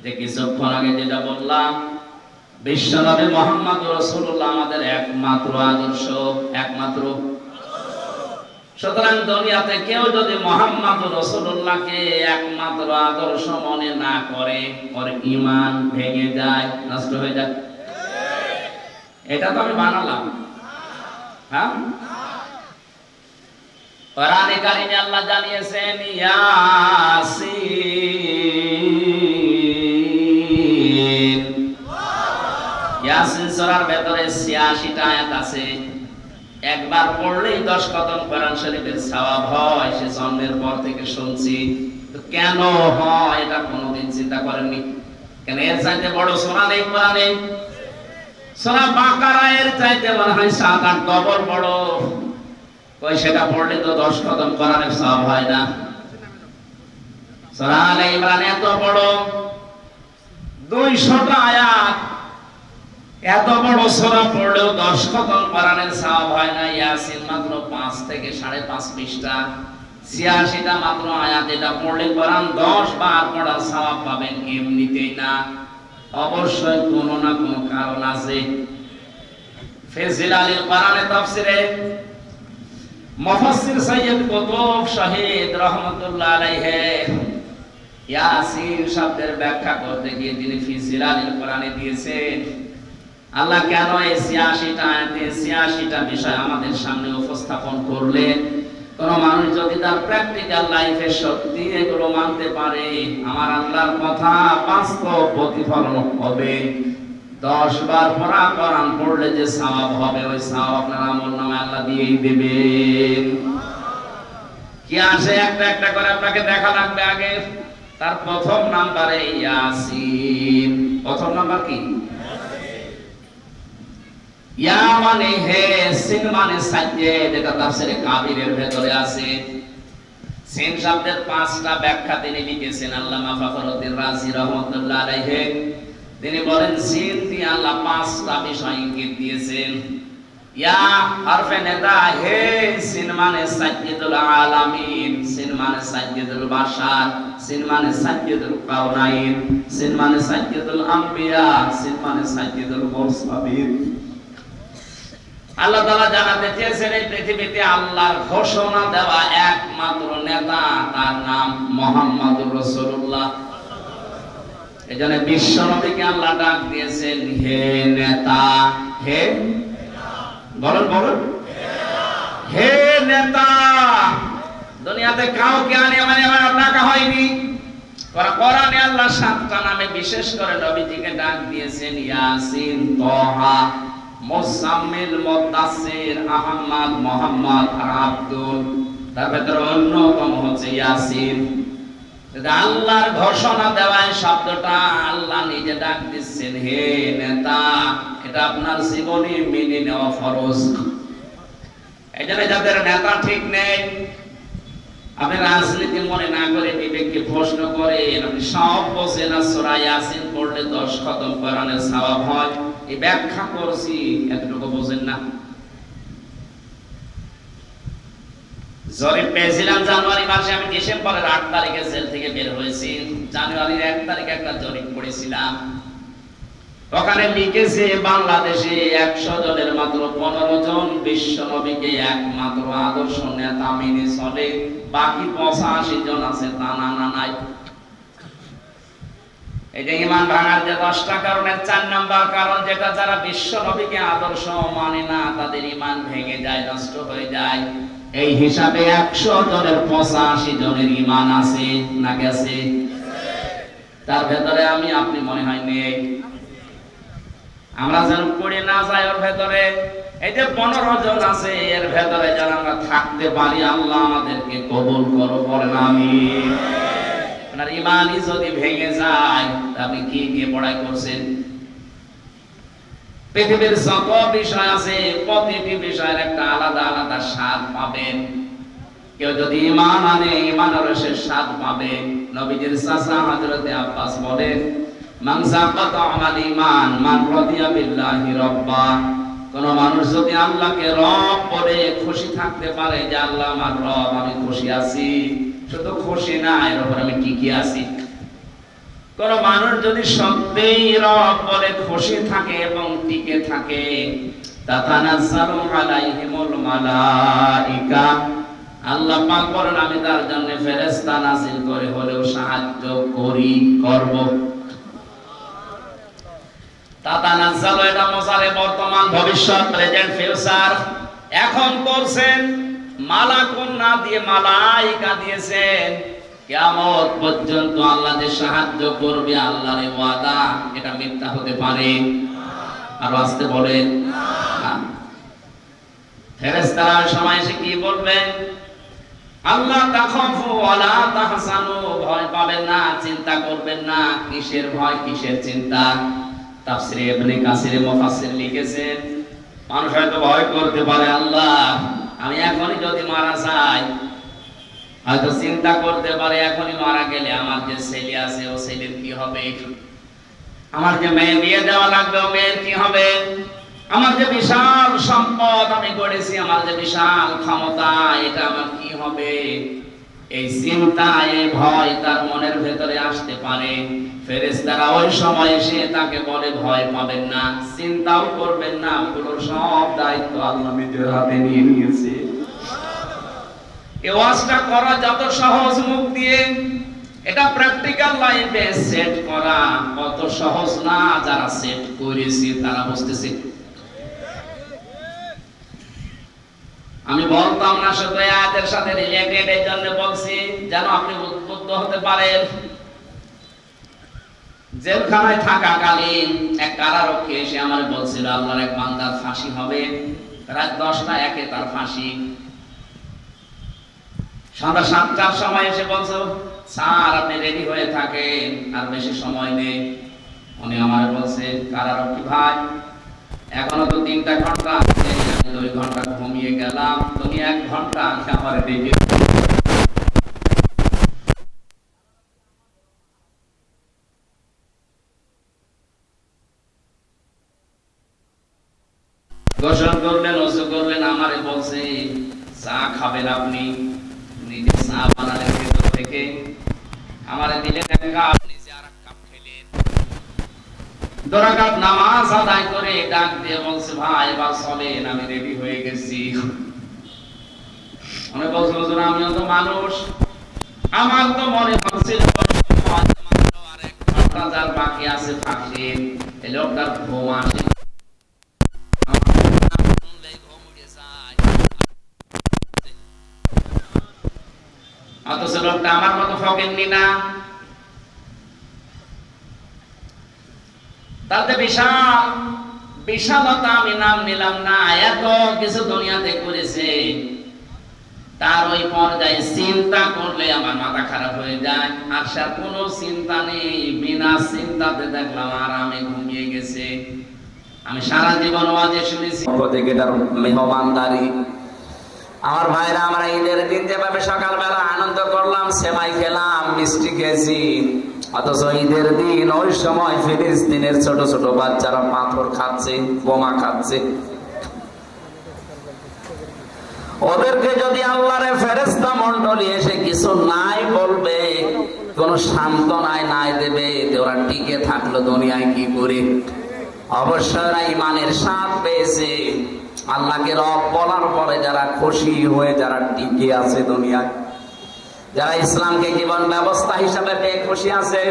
যে কিছুক্ষণ আগে যেটা বললাম, বিশ্বনবী মুহাম্মদ রাসূলুল্লাহ আমাদের একমাত্র আদর্শ, একমাত্র সুতরাং দুনিয়াতে কেউ যদি মুহাম্মদ রাসূলুল্লাহকে একমাত্র আদর্শ মনে না করে, ওর ঈমান ভেঙে যায়, নষ্ট হয়ে যায়। এটা তো আমি বানালাম, হ্যাঁ? কোরআনে কারিমে আল্লাহ জানিয়েছেন ইয়াসিন। ইয়াসিন সূরার ভেতরে ৮৬টা আয়াত আছে। একবার পড়লেই ১০ খতম কোরআন শরীফের সওয়াব হয়। সে জন্মের পর থেকে শুনছি, তো কেন হয় এটা কোনোদিন চিন্তা করেননি? কেন এর চাইতে বড় সূরা নেই কোরআনে? সূরা বাকারা এর চাইতে মনে হয় ৭-৮ ডবল বড়। কই সেটা পড়লে তো ১০ খতম কোরআনের সওয়াব হয় না। সূরা আলে ইমরান এত বড়, ২০০টা আয়াত, এত বড় সূরা পড়লেও ১০ খতম কোরআনের সওয়াব হয় না। ইয়াসিন মাত্র ৫ থেকে ৫.৫ পৃষ্ঠা, ৮৬টা মাত্র আয়াত। এটা পড়লে কোরআন ১০ বার পড়ার সওয়াব পাবেন, এমনিতেই না, অবশ্যই কোনো না কোনো কারণ আছে। ফিজিলালিল কোরআনে তাফসিরে মুফাসসির সৈয়দ কুতুব শহীদ রাহমাতুল্লাহ আলাইহি ইয়াসিন শব্দের ব্যাখ্যা করতে গিয়ে তিনি ফিজিলালিল কোরআনে দিয়েছেন আল্লাহ কেন এই ৮৬টা আয়াতে ৮৬টা বিষয় আমাদের সামনে উপস্থাপন করলেন। কোন মানুষ যদি তার প্র্যাকটিক্যাল লাইফে সত্যি এগুলো মানতে পারে, আমার আল্লাহর কথা বাস্তব প্রতিফলন হবে। ১০ বার পড়া কোরআন পড়লে যে সওয়াব হবে, ওই সওয়াব আপনার আমলনামায় আল্লাহ দিয়েই দেবেন। কি আসে একটা একটা করে আপনাকে দেখা লাগবে। আগে তার প্রথম নাম্বারে ইয়াসিন। প্রথম নাম্বার কি? ইয়া মানে হে, সিন মানে সাজ্জেদ, এটা তাফসীরে কাবিরের ভেতরে আছে। সিন শব্দের ৫টা ব্যাখ্যা তিনি লিখেছেন আল্লামা ফখরুদ্দীন রাজি রাহমাতুল্লাহ আলাইহি। তিনি বলেন সিন দিয়ে আল্লাহ ৫টা বিষয় ইঙ্গিত দিয়েছেন। ইয়া হরফে নিদা, হে, সিন মানে সাজ্জেদুল আলামিন, সিন মানে সাজ্জেদুল বাশার, সিন মানে সাজ্জেদুল কাউনাইন, সিন মানে সাজ্জেদুল আম্বিয়া, সিন মানে সাজ্জেদুল মুরসালিন। আল্লাহ তাআলা জানাতে চেয়েছেন এই পৃথিবীতে আল্লাহর ঘোষণা দেওয়া একমাত্র নেতা, তার নাম মুহাম্মদুর রাসূলুল্লাহ। এজন্য বিশ্ব নবীকে আল্লাহ ডাক দিয়েছেন হে নেতা। হে বলুন বলুন, হে নেতা। দুনিয়াতে কাউকে আনে মানে ডাকা হয়নি। কোরআনে আল্লাহ ৭টা নামে বিশেষ করে নবীজিকে ডাক দিয়েছেন ইয়াসিন, তাহা, মুসাম্মিল, মুদাসসির, আহমদ, মুহাম্মদ আর আব্দুল। তার ভেতরে অন্যতম হচ্ছে ইয়াসিন। আল্লাহর ঘোষণা দেওয়ায় শব্দটা আল্লাহ নিজে ডাক দিচ্ছেন হে নেতা। এটা আপনার জীবনে মেনে নেওয়া ফরজ। এই জন্য যাদের নেতা ঠিক নেই, আপনি রাজনীতি মনে না করে বিবেককে প্রশ্ন করেন। আপনি সব বোঝেন না, সূরা ইয়াসিন পড়লে ১০ খতম কোরআনের সওয়াব হয়, এই ব্যাখ্যা করছি, এতটুকু বোঝেন না। জরিপ পেয়েছিলাম জানুয়ারি মাসে, আমি ডিসেম্বরের ৮ তারিখে জেল থেকে বের হয়েছি। জানুয়ারির ১ তারিখে একটা জরিপ করেছিলাম। ওখানে লিখেছে বাংলাদেশে ১০০ জনের মাত্র ১৫ জন বিশ্ব নবীকে একমাত্র আদর্শ নেতা মেনে চলে, বাকি ৮৫ জন আছে তা না নাই। এই যে ঈমান ভাঙার যে ১০টা কারণের ৪ নাম্বার কারণ, যেটা যারা বিশ্ব নবীকে আদর্শ মানে না তাদের ঈমান ভেঙে যায়, নষ্ট হয়ে যায়। এই হিসাবে ১০০ জনের ৮৫ জনের ঈমান আছে না গেছে? তার ভেতরে আমি আপনি মনে হয় নেই। আমরা যেন পড়ে না যাই ওর ভেতরে। এই যে ১৫ জন আছে, এর ভেতরে যেন আমরা থাকতে পারি। আল্লাহ আমাদেরকে কবুল করো, বলেন আমিন। আপনার ঈমানই যদি ভেঙে যায়, আপনি কি দিয়ে পড়াই করছেন? পৃথিবীর যত বিষয় আছে, প্রতিটি বিষয়ের একটা আলাদা আলাদা স্বাদ পাবেন। কেউ যদি ঈমান আনে, ঈমানের রসের স্বাদ পাবে। নবীজির চাচা হযরতে আব্বাস বলেন, মান যাকাতা আমাল ঈমান মান রাদিয়া বিল্লাহি রাব্বা। কোন মানুষ যদি আল্লাহকে রব বলে খুশি থাকতে পারে যে আল্লাহ আমার রব, আমি খুশি আছি, শুধু খুশি না, এর উপর আমি টিকে আছি। কোন মানুষ যদি সত্যিই রব বলে খুশি থাকে এবং টিকে থাকে, তাতানাজ্জালু আলাইহিমুল মালাইকা, আল্লাহ পাক বলেন আমি তার জন্য ফেরেশতা নাযিল করে হলেও সাহায্য করব। তাতানাজ্জালু এটা মুসারে বর্তমান ভবিষ্যৎ প্রেজেন্ট ফিউচার। এখন করছেন মালাকুন না দিয়ে মালাইকা দিয়েছেন। কিয়ামত পর্যন্ত আল্লাহ যে সাহায্য করবে আল্লাহর এই ওয়াদা, এটা মিথ্যা হতে পারে? আর আসতে বলেন না। ফেরেশতারা সময় এসে কি বলবেন? আল্লাহ তাখাফু ওয়ালা তাহসানু, ভয় পাবেন না, চিন্তা করবেন না। কিসের ভয়, কিসের চিন্তা? তাফসীরে ইবনে কাসির মুফাসসির লিখেছেন, মানুষ হয়তো ভয় করতে পারে, আল্লাহ আমি এখনই যদি মারা যাই, হয়তো চিন্তা করতে পারে এখনই মারা গেলে আমার যে ছেলে আছে ও ছেলের কি হবে, আমার যে মেয়ে বিয়ে দেওয়া লাগবে ও মেয়ের কি হবে, আমার যে বিশাল সম্পদ আমি গড়েছি, আমার যে বিশাল ক্ষমতা, এটা আমার কি হবে। এই চিন্তা, এই ভয় তার মনের ভেতরে আসতে পারে। ফেরেশতারা ওই সময় এসে তাকে বলে ভয় পাবেন না, চিন্তাও করবেন না, পুরো সব দায়িত্ব আল্লাহ নিজের হাতে নিয়ে নিয়েছে। এই ওয়াজটা করা যত সহজ মুখ দিয়ে, এটা প্র্যাকটিক্যাল লাইফে সেট করা কত সহজ না। যারা সেট করেছে তারা বুঝতেছে। আমি বলতাম না শুধু আয়াতের সাথে রিলেটেড, এই জন্য বলছি যেন আপনি উদ্বুদ্ধ হতে পারেন। জেলখানায় থাকাকালীন এক কারারক্ষী এসে আমার বলছিল আল্লাহর এক বান্দার ফাঁসি হবে, রাত 10টা 1-এ তার ফাঁসি। সন্ধ্যা 7টার সময় এসে বলছো স্যার আপনি রেডি হয়ে থাকেন, আর বেশি সময় নেই। উনি আমার বলছে কারারক্ষী ভাই এখনো তো 3টা ঘন্টা আছে, আমি 2 ঘন্টা ঘুমিয়ে গেলাম, তুমি 1 ঘন্টা আগে আমার রেডি গোসল করলেন, ওযু করলেন, আমারে বলছে চা খাবেন আপনি, নিজে চা বানালেন ভেতর থেকে, আমারে দিলেন 1 কাপ, নিজে আরেক কাপ খেলেন। 2 রাকাত নামাজ আদায় করে ডাক দিয়ে বলছে ভাই এবার চলেন, আমি রেডি হয়ে গেছি। আমি বলছি হুজুর আমিও তো মানুষ, আমার তো মনে হচ্ছিল আর 1 ঘন্টা যার বাকি আছে থাকেন, এই লোকটার ঘুম আসে। অথচ লোকটা আমার মতো ফকিন্নি না, তাতে বিশাল বিশালতা আমি নাম নিলাম না। এত কিছু দুনিয়াতে করেছে, তার ওই পর্যায়ে চিন্তা করলে আমার মাথা খারাপ হয়ে যায়। আর সে কোনো চিন্তা নেই, বিনা চিন্তাতে দেখলাম আরামে ঘুমিয়ে গেছে। আমি সারা জীবন ওয়াজে শুনেছি থেকে তার মেহমানদারি। আমার ভাইরা, আমরা ঈদের দিন যেভাবে সকালবেলা আনন্দ করলাম, সেমাই খেলাম, মিষ্টি খেয়েছি, অথচ ঈদের দিন ওই সময় ফিলিস্তিনের ছোট ছোট বাচ্চারা পাথর খাচ্ছে, বোমা খাচ্ছে। ওদেরকে যদি আল্লাহর ফেরেশতা মণ্ডলী এসে কিছু নাই বলবে, কোন সান্ত্বনায় নাই দেবে, ওরা টিকে থাকলো দুনিয়ায় কি করে? অবশ্যই ইমানের স্বাদ পেয়েছে। আল্লাহকে রব বলার পরে যারা খুশি হয়ে যারা টিকে আছে দুনিয়ায়, যারা ইসলামকে জীবন ব্যবস্থা হিসাবে পেয়ে খুশি আছে।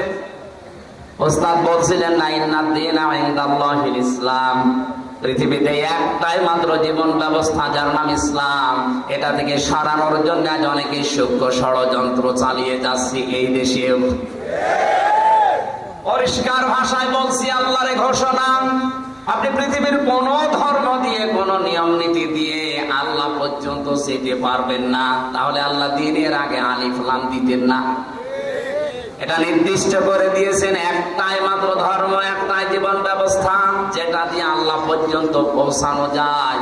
ওস্তাদ বলছিলেন না ইন্নাদ দীনা ইনদাল্লাহিল ইসলাম, পৃথিবীতে একটাই মাত্র জীবন ব্যবস্থা যার নাম ইসলাম। এটা থেকে সরানোর জন্য আজ অনেকে সূক্ষ্ম ষড়যন্ত্র চালিয়ে যাচ্ছে এই দেশেও। পরিষ্কার ভাষায় বলছি আল্লাহর ঘোষণা, আপনি পৃথিবীর কোন ধর্ম দিয়ে, কোন নিয়ম নীতি দিয়ে আল্লাহ পর্যন্ত যেতে পারবেন না। তাহলে আল্লাহ দ্বীনের আগে আলিফ লাম দিতেন না। এটা নির্দিষ্ট করে দিয়েছেন, একটাই মাত্র ধর্ম, একটাই জীবন ব্যবস্থা, যেটা দিয়ে আল্লাহ পর্যন্ত পৌঁছানো যায়,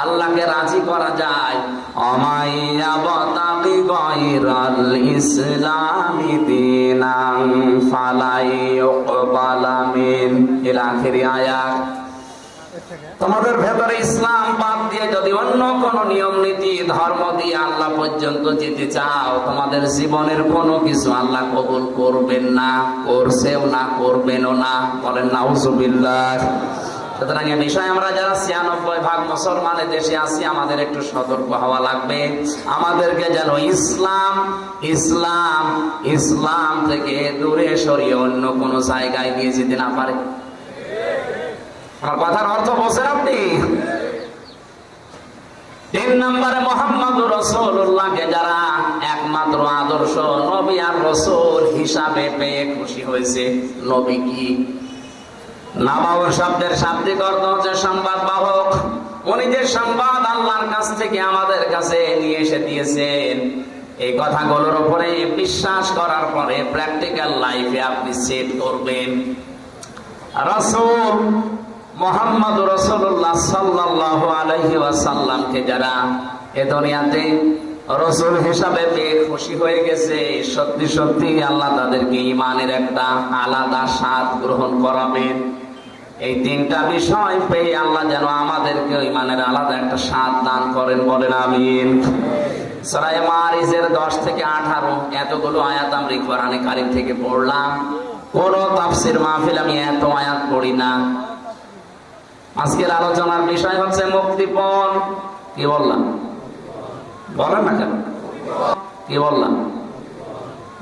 আল্লাহকে রাজি করা যায়। অমাইয়া বাতাবি গায়রাল ইসলামি দীনান ফালাই ইউকবালা মিন, এর আখেরি আয়াত। তোমাদের ভেতরে ইসলাম বাদ দিয়ে যদি অন্য কোন নিয়ম নীতি ধর্ম দিয়ে আল্লাহ পর্যন্ত যেতে চাও, তোমাদের জীবনের কোনো কিছু আল্লাহ কবুল করবেন না, করছেও না, করবেনও না। বলেন নাউজুবিল্লাহ। সুতরাং এ বিষয়ে আমরা যারা ৯৬% মুসলমানের দেশে আছি আমাদের একটু সতর্ক হওয়া লাগবে। আমাদেরকে যেন ইসলাম ইসলাম ইসলাম থেকে দূরে সরিয়ে অন্য কোনো জায়গায় নিয়ে যেতে না পারে। আমার কথার অর্থ বোঝেন আপনি? ৩ নম্বরে মুহাম্মদুর রাসূলুল্লাহকে যারা একমাত্র আদর্শ নবী আর রাসূল হিসাবে পেয়ে খুশি হয়েছে। নবী কি? নাবাউর শব্দের শাব্দিক অর্থ হচ্ছে সংবাদ বাহক। উনি যে সংবাদ আল্লাহর কাছ থেকে আমাদের কাছে নিয়ে এসে দিয়েছেন, এই কথাগুলোর উপরে বিশ্বাস করার পরে প্র্যাকটিক্যাল লাইফে আপনি সেট করবেন। রাসূল মুহাম্মদুর রাসূলুল্লাহ সাল্লাল্লাহু আলাইহি ওয়াসাল্লামকে যারা এ দুনিয়াতে রাসূল হিসাবে পেয়ে খুশি হয়ে গেছে, সত্যি সত্যি আল্লাহ তাদেরকে ঈমানের একটা আলাদা স্বাদ গ্রহণ করাবেন। এই ৩টা বিষয় পেয়ে আল্লাহ যেন আমাদেরকে ঈমানের আলাদা একটা স্বাদ দান করেন, বলেন আমিন। সূরা মারিজের ১০ থেকে ১৮ এতগুলো আয়াত আমরা কোরআনে কারীম থেকে পড়লাম। কোন তাফসীর মাহফিল আমি এত আয়াত পড়ি না। আজকের আলোচনার বিষয় হচ্ছে মুক্তিপণ। কি বললাম? বলেন না কেন? কি বললাম?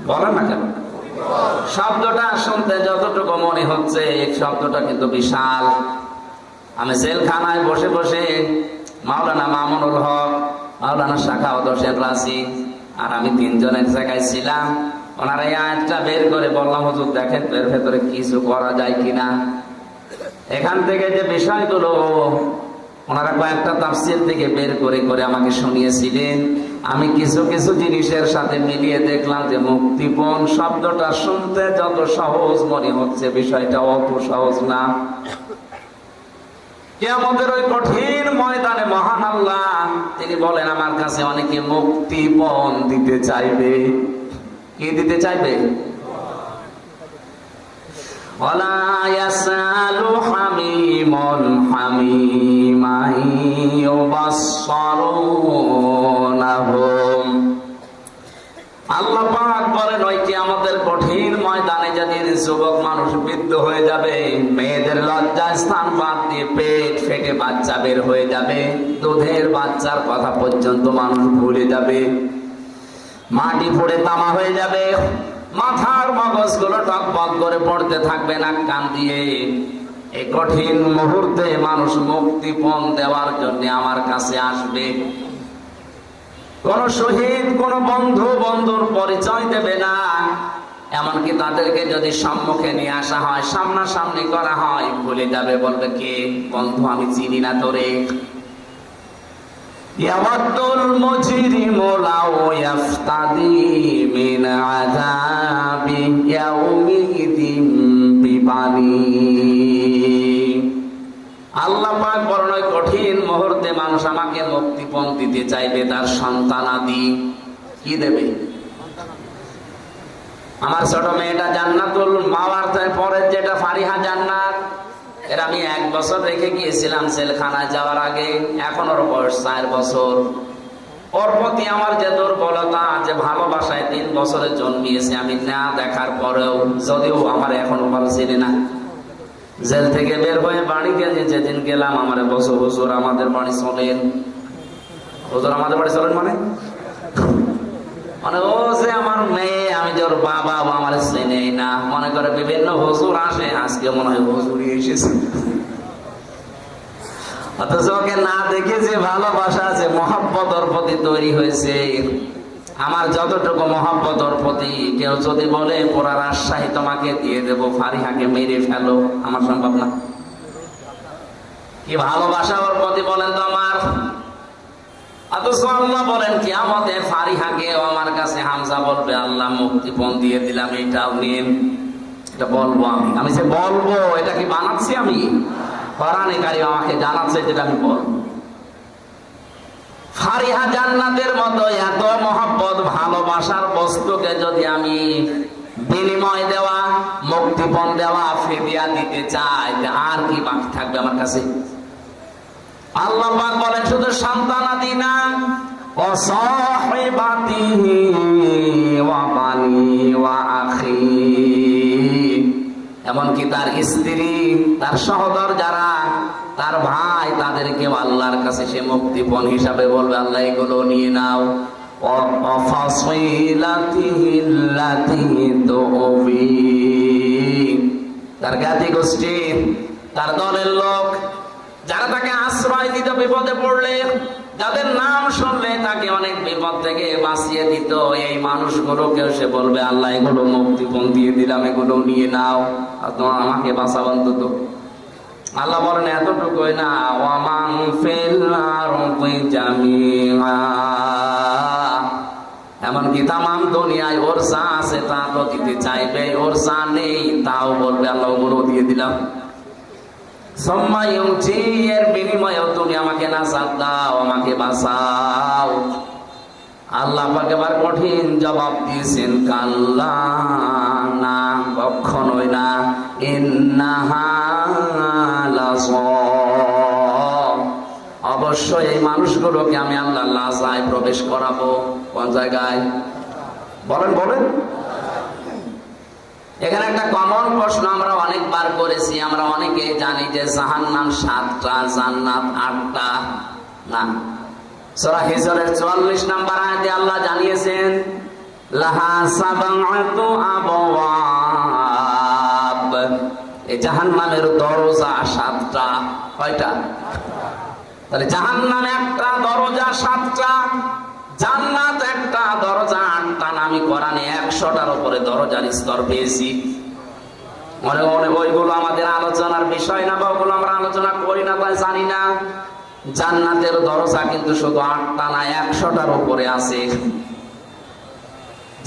বলেন না কেন? শব্দটা শুনতে যতটুকু মনে হচ্ছে এই শব্দটা কিন্তু বিশাল। আমি জেলখানায় বসে বসে মাওলানা মামুনুল হক, মাওলানা শাখাওয়াত হোসেন রাজি আর আমি ৩ জন এক জায়গায় ছিলাম। ওনারা এই আয়াতটা বের করে বললাম, হুজুর দেখেন এর ভেতরে কিছু করা যায় কিনা। এখান থেকে যে বিষয়গুলো ওনারা কয়েকটা তাফসীর থেকে বের করে করে আমাকে শুনিয়েছিলেন, আমি কিছু কিছু জিনিসের সাথে মিলিয়ে দেখলাম যে মুক্তিপণ শব্দটা শুনতে যত সহজ মনে হচ্ছে বিষয়টা অত সহজ না। কিয়ামতের ওই কঠিন ময়দানে মহান আল্লাহ তিনি বলেন, আমার কাছে অনেকে মুক্তিপণ দিতে চাইবে। কি দিতে চাইবে? ওয়ালা ইয়াসালু হামিমুন হামিমা ইউবাসসারুনাহুম। আল্লাহ পাক বলেন, ওই কিয়ামতের কঠিন ময়দানে যেদিন যুবক মানুষ বৃদ্ধ হয়ে যাবে, মেয়েদের লজ্জা স্থান বাদ দিয়ে পেট ফেটে বাচ্চা বের হয়ে যাবে, দুধের বাচ্চার কথা পর্যন্ত মানুষ ভুলে যাবে, মাটি পড়ে তামা হয়ে যাবে, মাথার মগজগুলো টকবক করে পড়তে থাকবে নাক কান দিয়ে। এই কঠিন মুহূর্তে মানুষ মুক্তিপণ দেওয়ার জন্য আমার কাছে আসবে। কোন শহীদ কোন বন্ধু বন্ধুর পরিচয় দেবে না। এমনকি তাদেরকে যদি সম্মুখে নিয়ে আসা হয়, সামনাসামনি করা হয়, ভুলে যাবে, বলবে কে বন্ধু, আমি চিনি না তোরে। ইয়াওয়াদুল মুজরিমু লাউ ইয়াফতাদি মিন আযাবি ইয়াউমিদিন বিবানি। আল্লাহ পাক বলেন, ওই কঠিন মুহূর্তে মানুষ আমাকে মুক্তিপণ দিতে চাইবে, তার সন্তানাদি কি দেবে? আমার ছোট মেয়েটা জান্নাতুল মাওয়ার পরের যেটা ফারিহা জান্নাত, এর আমি 1 বছর রেখে গিয়েছিলাম জেলখানায় যাওয়ার আগে। এখন ওর বয়স 4 বছর। ওর প্রতি আমার যে দুর্বলতা, যে ভালোবাসায় 3 বছরে জন্মিয়েছে, আমি না দেখার পরেও, যদিও আমার এখনো ভালো ছিল না, জেল থেকে বের হয়ে বাড়ি গেছে, যেদিন গেলাম আমার বছর হুজুর আমাদের বাড়ি চলেন। হুজুর আমাদের বাড়ি চলেন মানে মানে ও যে আমার মেয়ে, আমি যে ওর বাবা, আমার চেনেই না, মনে করে বিভিন্ন হুজুর আসে, আজকে মনে হয় হুজুরই এসেছে। অথচ ওকে না দেখে যে ভালোবাসা, যে মহব্বত ওর প্রতি তৈরি হয়েছে, আমার যতটুকু মহব্বত ওর প্রতি, কেউ যদি বলে পুরা রাজশাহী তোমাকে দিয়ে দেবো, ফারিহাকে মেরে ফেলো, আমার সম্ভব না। কি ভালোবাসা ওর প্রতি বলেন তো আমার। অথচ আল্লাহ বলেন কিয়ামতে ফারিহাকে আমার কাছে হামজা বলবে, আল্লাহ মুক্তিপণ দিয়ে দিলাম, এটাও নিন। এটা বলবো আমি যে বলবো, এটা কি বানাচ্ছি আমি? কোরআনে কারীম আমাকে জানাচ্ছে যেটা আমি বলবো। ফারিহা জান্নাতের মতো এত মহব্বত ভালোবাসার বস্তুকে যদি আমি বিনিময় দেওয়া, মুক্তিপণ দেওয়া, ফিদিয়া দিতে চাই, আর কি বাকি থাকবে আমার কাছে? আল্লাহ পাক বলেন শুধু সন্তানাদি না, ওয়াসাহিবাতিহি ওয়া বানি ওয়া আখি, এমনকি তার স্ত্রী, তার সহোদর যারা, তার ভাই, তাদেরকেও আল্লাহর কাছে সে মুক্তিপণ হিসাবে বলবে, আল্লাহ এগুলো নিয়ে নাও। তার জ্ঞাতি গোষ্ঠী, তার দলের লোক যারা তাকে আশ্রয় দিত বিপদে পড়লে, যাদের নাম শুনলে তাকে অনেক বিপদ থেকে বাঁচিয়ে দিত, এই মানুষগুলোকেও সে বলবে, আল্লাহ এগুলো মুক্তিপণ দিয়ে দিলাম, এগুলো নিয়ে নাও, আমাকে বাঁচাবেন তো। আল্লাহ বলেন এতটুকুই না, ওয়ামান ফিল আরদি জামিআ, এমনকি তামাম দুনিয়ায় ওর যা আছে তা তো দিতে চাইবে, ওর যা নেই তাও বলবে আল্লাহ ওগুলো দিয়ে দিলাম। এর বিনিময়েও তুমি আমাকে নাজাত দাও, আমাকে বাঁচাও। আল্লাহ পাক এবার কঠিন জবাব দিয়েছেন, কাল্লা, না, কখনোই না, ইন্নাহা লাযা, অবশ্যই এই মানুষগুলোকে আমি আল্লাহ লাজায় প্রবেশ করাবো। কোন জায়গায় বলেন বলেন? এখানে একটা কমন প্রশ্ন আমরা অনেকবার করেছি, আমরা অনেকে জানি যে জাহান্নাম 7টা, জান্নাত 8টা। না, সূরা হিজরের 44 নম্বর আয়াতে আল্লাহ জানিয়েছেন, লাহা সাবআতু আবওয়াব, এই জাহান্নামের দরজা 7টা। কয়টা? তাহলে জাহান্নামে একটা দরজা 7টা, জান্নাত একটা দরজা 8টা। আমি কোরআনে 100টার উপরে দরজার স্তর পেয়েছি। মনে মনে ওইগুলো আমাদের আলোচনার বিষয় না, বা ওগুলো আমরা আলোচনা করি না, তাই জানি না। জান্নাতের দরজা কিন্তু শুধু 8টা না, 100টার উপরে আছে।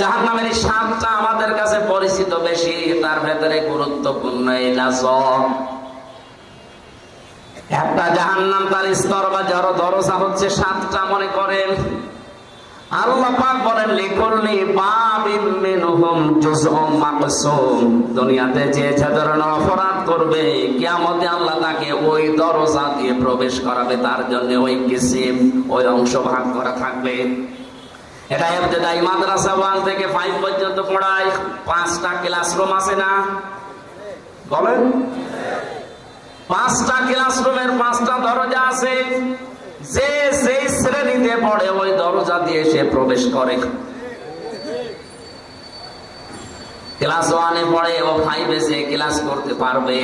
জাহান্নামের 7টা আমাদের কাছে পরিচিত বেশি, তার ভেতরে গুরুত্বপূর্ণ এই লাযা। একটা জাহান্নাম তার স্তর বা দরজা হচ্ছে 7টা। মনে করেন আল্লাহ পাক বলেন, লিকুল্লি বাবিন মিনহুম জুজউম মাকসুম, দুনিয়াতে যে ধরনের অপরাধ করবে কিয়ামতে আল্লাহ তাকে ওই দরজা দিয়ে প্রবেশ করাবে, তার জন্য ওই কিসিম, ওই অংশ ভাগ করা থাকবে। এটা ইবতেদায়ী মাদ্রাসা 1 থেকে 5 পর্যন্ত পড়ায়। 5টা ক্লাসরুম আছে না? বলেন, 5টা ক্লাসরুমের 5টা দরজা আছে। যে সেই শ্রেণীতে পড়ে ওই দরজা দিয়ে সে প্রবেশ করে। ক্লাস 1 এ পড়ে ও 5 এ সে ক্লাস করতে পারবে?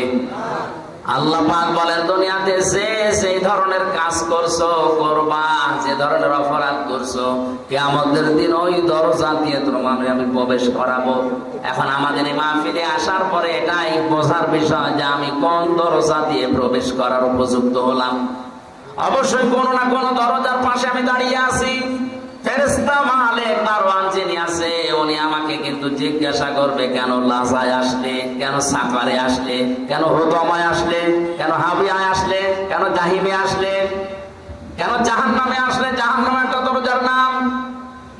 আল্লাহ পাক বলেন, দুনিয়াতে যে সেই ধরনের কাজ করছো, করবা, যে ধরনের অপরাধ করছো, কিয়ামতের দিন ওই দরজা দিয়ে তোমাকে আমি প্রবেশ করাবো। এখন আমাদের এই মাহফিলে আসার পরে এটাই বোঝার বিষয় যে আমি কোন দরজা দিয়ে প্রবেশ করার উপযুক্ত হলাম। অবশ্যই কোনো না কোনো দরজার পাশে আমি দাঁড়িয়ে আছি। ফেরেশতা মালিক দারওয়ান যিনি আছে, উনি আমাকে কিন্তু জিজ্ঞাসা করবে, কেন লাজায় আসলে, কেন সাকারে আসলে, কেন হুতমায় আসলে, কেন হাবিয়ায় আসলে, কেন জাহিমে আসলে, কেন জাহান্নামে আসলে। জাহান্নাম একটা দরজার নাম।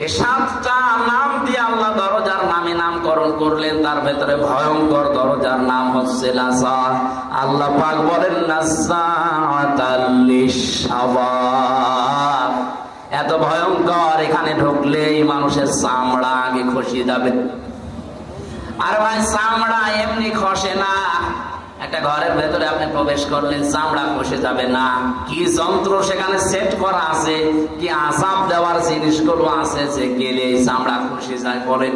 এই 7টা নাম দিয়ে আল্লাহ দরজার নামে নামকরণ করলেন, তার ভেতরে ভয়ঙ্কর দরজার নাম হচ্ছে লাযা। আল্লাহ পাক বলেন, নাযাআতাল লিশাওয়া, এত ভয়ঙ্কর, এখানে ঢুকলেই মানুষের চামড়া আগে খসে যাবে। আর ভাই, চামড়া এমনি খসে না। একটা ঘরের ভেতরে আপনি প্রবেশ করলেন, চামড়া খসে যাবে না। কি যন্ত্র সেখানে সেট করা আছে, কি আযাব দেওয়ার জিনিসগুলো আছে যে গেলে এই চামড়া খসে যায়। বলেন,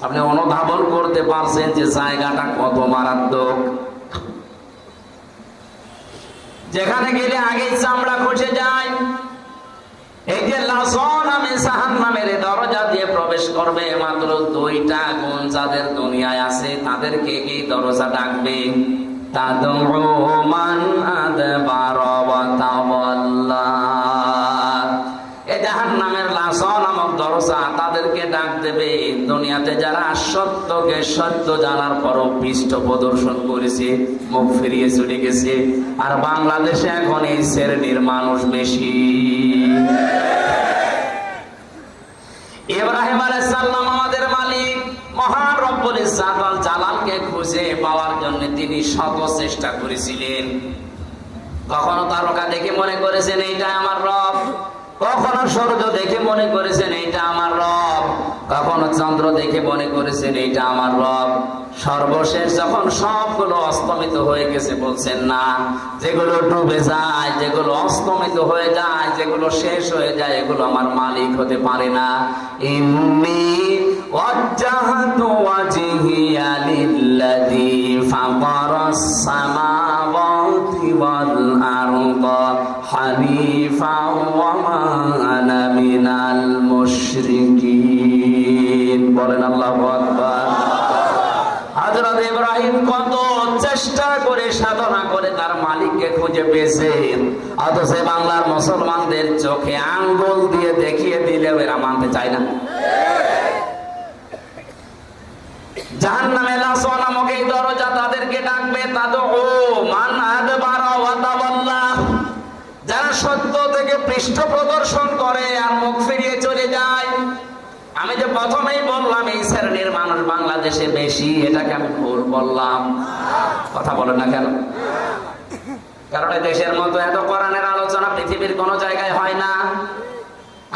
আপনি অনুধাবন করতে পারছেন যে জায়গাটা কত মারাত্মক। যেখানে গেলে আগেই চামড়া খসে যায়। এই যে লাযা নামে জাহান্নামের দরজা দিয়ে প্রবেশ করবে, মাত্র 2টা গুণ যাদের দুনিয়ায় আছে, তাদেরকে এই দরজা ডাকবে, তাদউ মান আদবারা ওয়া তাওয়াল্লা। এই জাহান্নামের লাযা নামক দরজা তাদেরকে ডাক দেবে, দুনিয়াতে যারা সত্যকে সত্য জানার পরও পৃষ্ঠ প্রদর্শন করেছে, মুখ ফিরিয়ে চলে গেছে। আর বাংলাদেশে এখন এই শ্রেণীর মানুষ বেশি। ইব্রাহিম আলাইহিস সালাম আমাদের মালিক মহান রব্বুল ইজ্জত ওয়াল জালালকে খুঁজে পাওয়ার জন্য তিনি শত চেষ্টা করেছিলেন। কখনো তারকা দেখে মনে করেছেন এইটা আমার রব, কখনো সূর্য দেখে মনে করেছেন এইটা আমার রব, তখন চন্দ্র দেখে মনে করেছেন এইটা আমার রব। সর্বশেষ যখন সবগুলো অস্তমিত হয়ে গেছে, বলছেন না, যেগুলো ডুবে যায়, যেগুলো অস্তমিত হয়ে যায়, যেগুলো শেষ হয়ে যায়, এগুলো আমার মালিক হতে পারে না। ইন্নী ওয়াজ্জাহতু ওয়াজহিয়া লিল্লাযী ফাতারাস সামাওয়াতি ওয়াল আরদা হানিফাও ওয়া মা আনা মিনাল মুশরিকিন। বলেন আল্লাহু আকবার। হযরত ইব্রাহিম কত চেষ্টা করে সাধনা করে তার মালিককে খুঁজে পেয়েছেন, অথচ বাংলার মুসলমানদের চোখে আঙ্গুল দিয়ে দেখিয়ে দিলেও এরা মানতে চায় না। জাহান্নামে লাসা নামক এই দরজা তাদেরকে ডাকবে, তাদউ মান আদবারা ওয়া তাওয়াল্লা। যারা সত্য থেকে পৃষ্ঠ প্রদর্শন করে আর মুখ ফিরিয়ে চলে যায়। আমি যে প্রথমেই বললাম এই শ্রেণীর মানুষ বাংলাদেশে বেশি, এটাকে আমি ভুল বললাম? কথা বলেন না কেন? কারণ এই দেশের মতো এত কোরআনের আলোচনা পৃথিবীর কোন জায়গায় হয় না।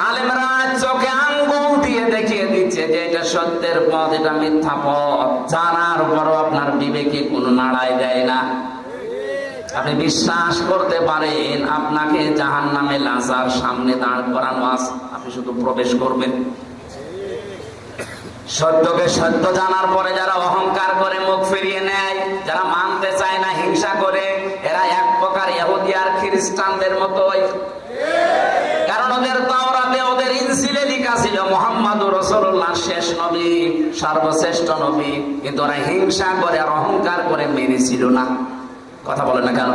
আলেমরা চোখে আঙ্গুল দিয়ে দেখিয়ে দিচ্ছে যে এটা সত্যের পথ, এটা মিথ্যা পথ, জানার পরও আপনার বিবেকে কোনো নাড়াই দেয় না। আপনি বিশ্বাস করতে পারেন আপনাকে জাহান্নামে লাজার সামনে দাঁড় করানো আছে, আপনি শুধু প্রবেশ করবেন। সত্যকে সত্য জানার পরে যারা অহংকার করে মুখ ফিরিয়ে নেয়, যারা মানতে চায় না, হিংসা করে, এরা এক প্রকার ইহুদি আর খ্রিস্টানদের মতোই। কারণ ওদের তাওরাতে, ওদের ইনজিলে লেখা ছিল মুহাম্মদুর রাসূলুল্লাহ শেষ নবী, সর্বশ্রেষ্ঠ নবী, কিন্তু ওরা হিংসা করে আর অহংকার করে মেনেছিল না। কথা বলে না কেন?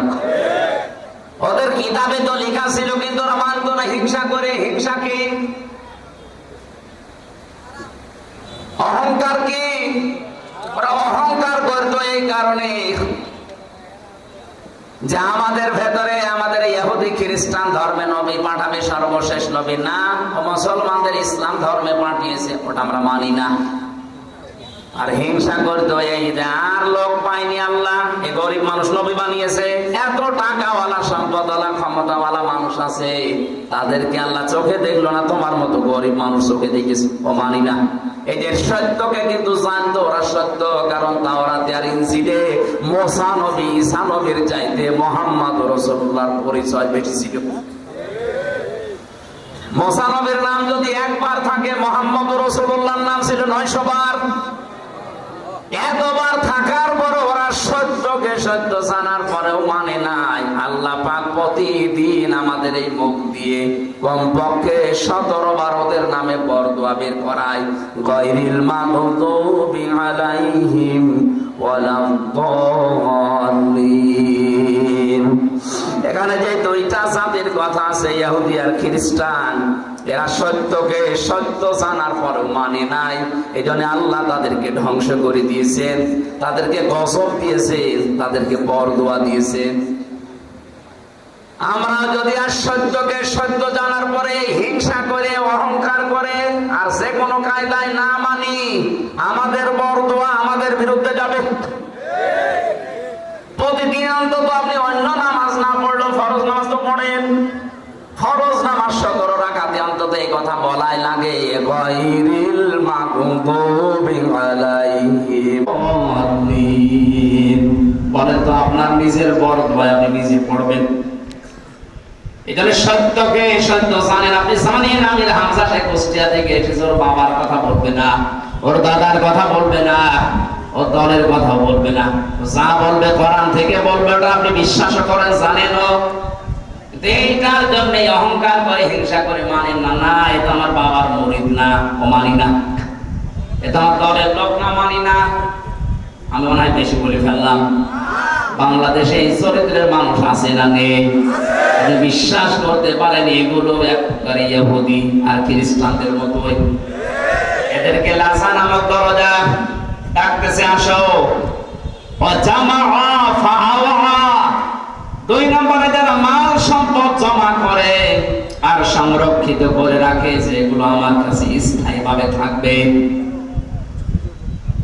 ওদের কিতাবে তো লেখা ছিল, কিন্তু ওরা মানত না, হিংসা করে। হিংসা কি? অহংকার কি? ওরা অহংকার করতো এই কারণে যে আমাদের ভেতরে, আমাদের ইহুদি খ্রিস্টান ধর্মে নবী পাঠাবে, সর্বশেষ নবী না, মুসলমানদের ইসলাম ধর্মে পাঠিয়েছে, ওটা আমরা মানি না। আর হিংসা করতো এই যে আর লোক পায়নি আল্লাহ, এই গরিব মানুষ নবী বানিয়েছে, এত টাকাওয়ালা, সম্পদওয়ালা, ক্ষমতাওয়ালা মানুষ আছে, তাদেরকে আল্লাহ চোখে দেখলো না, তোমার মতো গরিব মানুষ চোখে দেখেছে, ও মানি না। এই যে সত্যকে কিন্তু জানতো ওরা সত্য, কারণ তাওরাতে আর ইনজিলে মুসা নবী, ঈসা নবীর চাইতে মুহাম্মদ রাসূলুল্লাহর পরিচয় বেশি ছিল। মুসা নবীর নাম যদি একবার থাকে, মুহাম্মদ রাসূলুল্লাহর নাম ছিল 900 বার। এতবার থাকার পর ওরা সত্যকে সত্য জানার পরেও মানে নাই। আল্লাহ পাক প্রতিদিন আমাদের এই মুখ দিয়ে কমপক্ষে 17 বার ওদের নামে বরদোয়া বের করায়, গায়রিল মাগদুবি আলাইহিম ওয়ালাদ-দাল্লিন। এখানে যে দুইটা জাতির কথা আছে, ইহুদি আর খ্রিস্টান, এরা সত্যকে সত্য জানার পরও মানে নাই। এই জন্য আল্লাহ তাদেরকে ধ্বংস করে দিয়েছেন, তাদেরকে গজব দিয়েছেন, তাদেরকে বরদোয়া দিয়েছেন। আমরা যদি আর সত্যকে সত্য জানার পরে হিংসা করে, অহংকার করে, আর যে কোনো কায়দায় না মানি, আমাদের বরদোয়া আমাদের বিরুদ্ধে যাবে। প্রতিদিন অন্তত আপনি অন্য নামাজ না পড়লেও ফরজ নামাজ তো পড়েন, ফরজ নামাজ 17 রাকাতে অন্তত এই কথা বলাই লাগে, গায়রিল মাগদুবি আলাইহিম ওয়ালাদ-দাল্লিন। বলেন তো আপনার নিজের বরদোয়া আপনি নিজে পড়বেন? এখানে সত্যকে সত্য জানেন, আপনি জানেন আমির হামজা শেখ কুষ্টিয়া থেকে এসেছে, ওর বাবার কথা বলবে না, ওর দাদার কথা বলবে না, ও দলের কথা বলবে না, যা বলবে কোরআন থেকে বলবে, ওটা আপনি বিশ্বাস করেন, জানেন। এইটার জন্য অহংকার করে, হিংসা করে মানেন না, না এটা আমার বাবার মুরিদ না, ও মানি না, এটা আমার দলের লোক না, মানি না। আমি মনে হয় বেশি বলে ফেললাম। বাংলাদেশে এই চরিত্রের মানুষ আছে না নেই? বিশ্বাস করতে পারেন এগুলো একবারে ইহুদি আর খ্রিস্টানদের মতোই। এদেরকে লাসা নামক দরজা ডাকতেছে, আসো। দুই নম্বরে যারা মাল সম্পদ জমা করে আর সংরক্ষিত করে রাখে, যে এগুলো আমার কাছে স্থায়ী ভাবে থাকবে।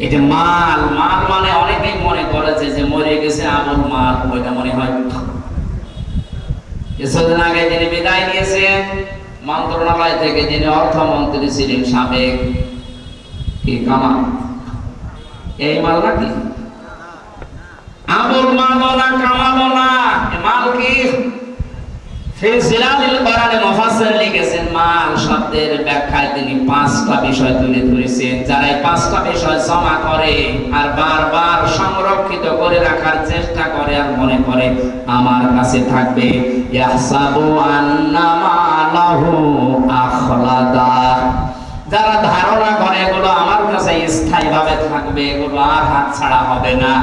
এটা মাল, মাল মানে অনেকেই মনে করেছে যে মরে গেছে আমল মাল, ওইটা মনে হয়। কিছুদিন আগে যিনি বিদায় নিয়েছেন মন্ত্রণালয় থেকে, যিনি অর্থমন্ত্রী ছিলেন সাবেক, কি কামাল, এই মাল নাকি? আবুল মালও না, কামালও না, এ মাল কি? ফি জিলালিল বারানে মুফাসসির লিখেছেন, মাল শব্দের ব্যাখ্যায় তিনি 5টা বিষয় তুলে ধরেছেন। যারা এই 5টা বিষয় জমা করে আর বারবার সংরক্ষিত করে রাখার চেষ্টা করে আর মনে করে আমার কাছে থাকবে, ইয়াহসাবু আন্না মালাহু আখলাদা, যারা ধারণা করে এগুলো আমার কাছে স্থায়ীভাবে থাকবে, এগুলো আর হাত ছাড়া হবে না,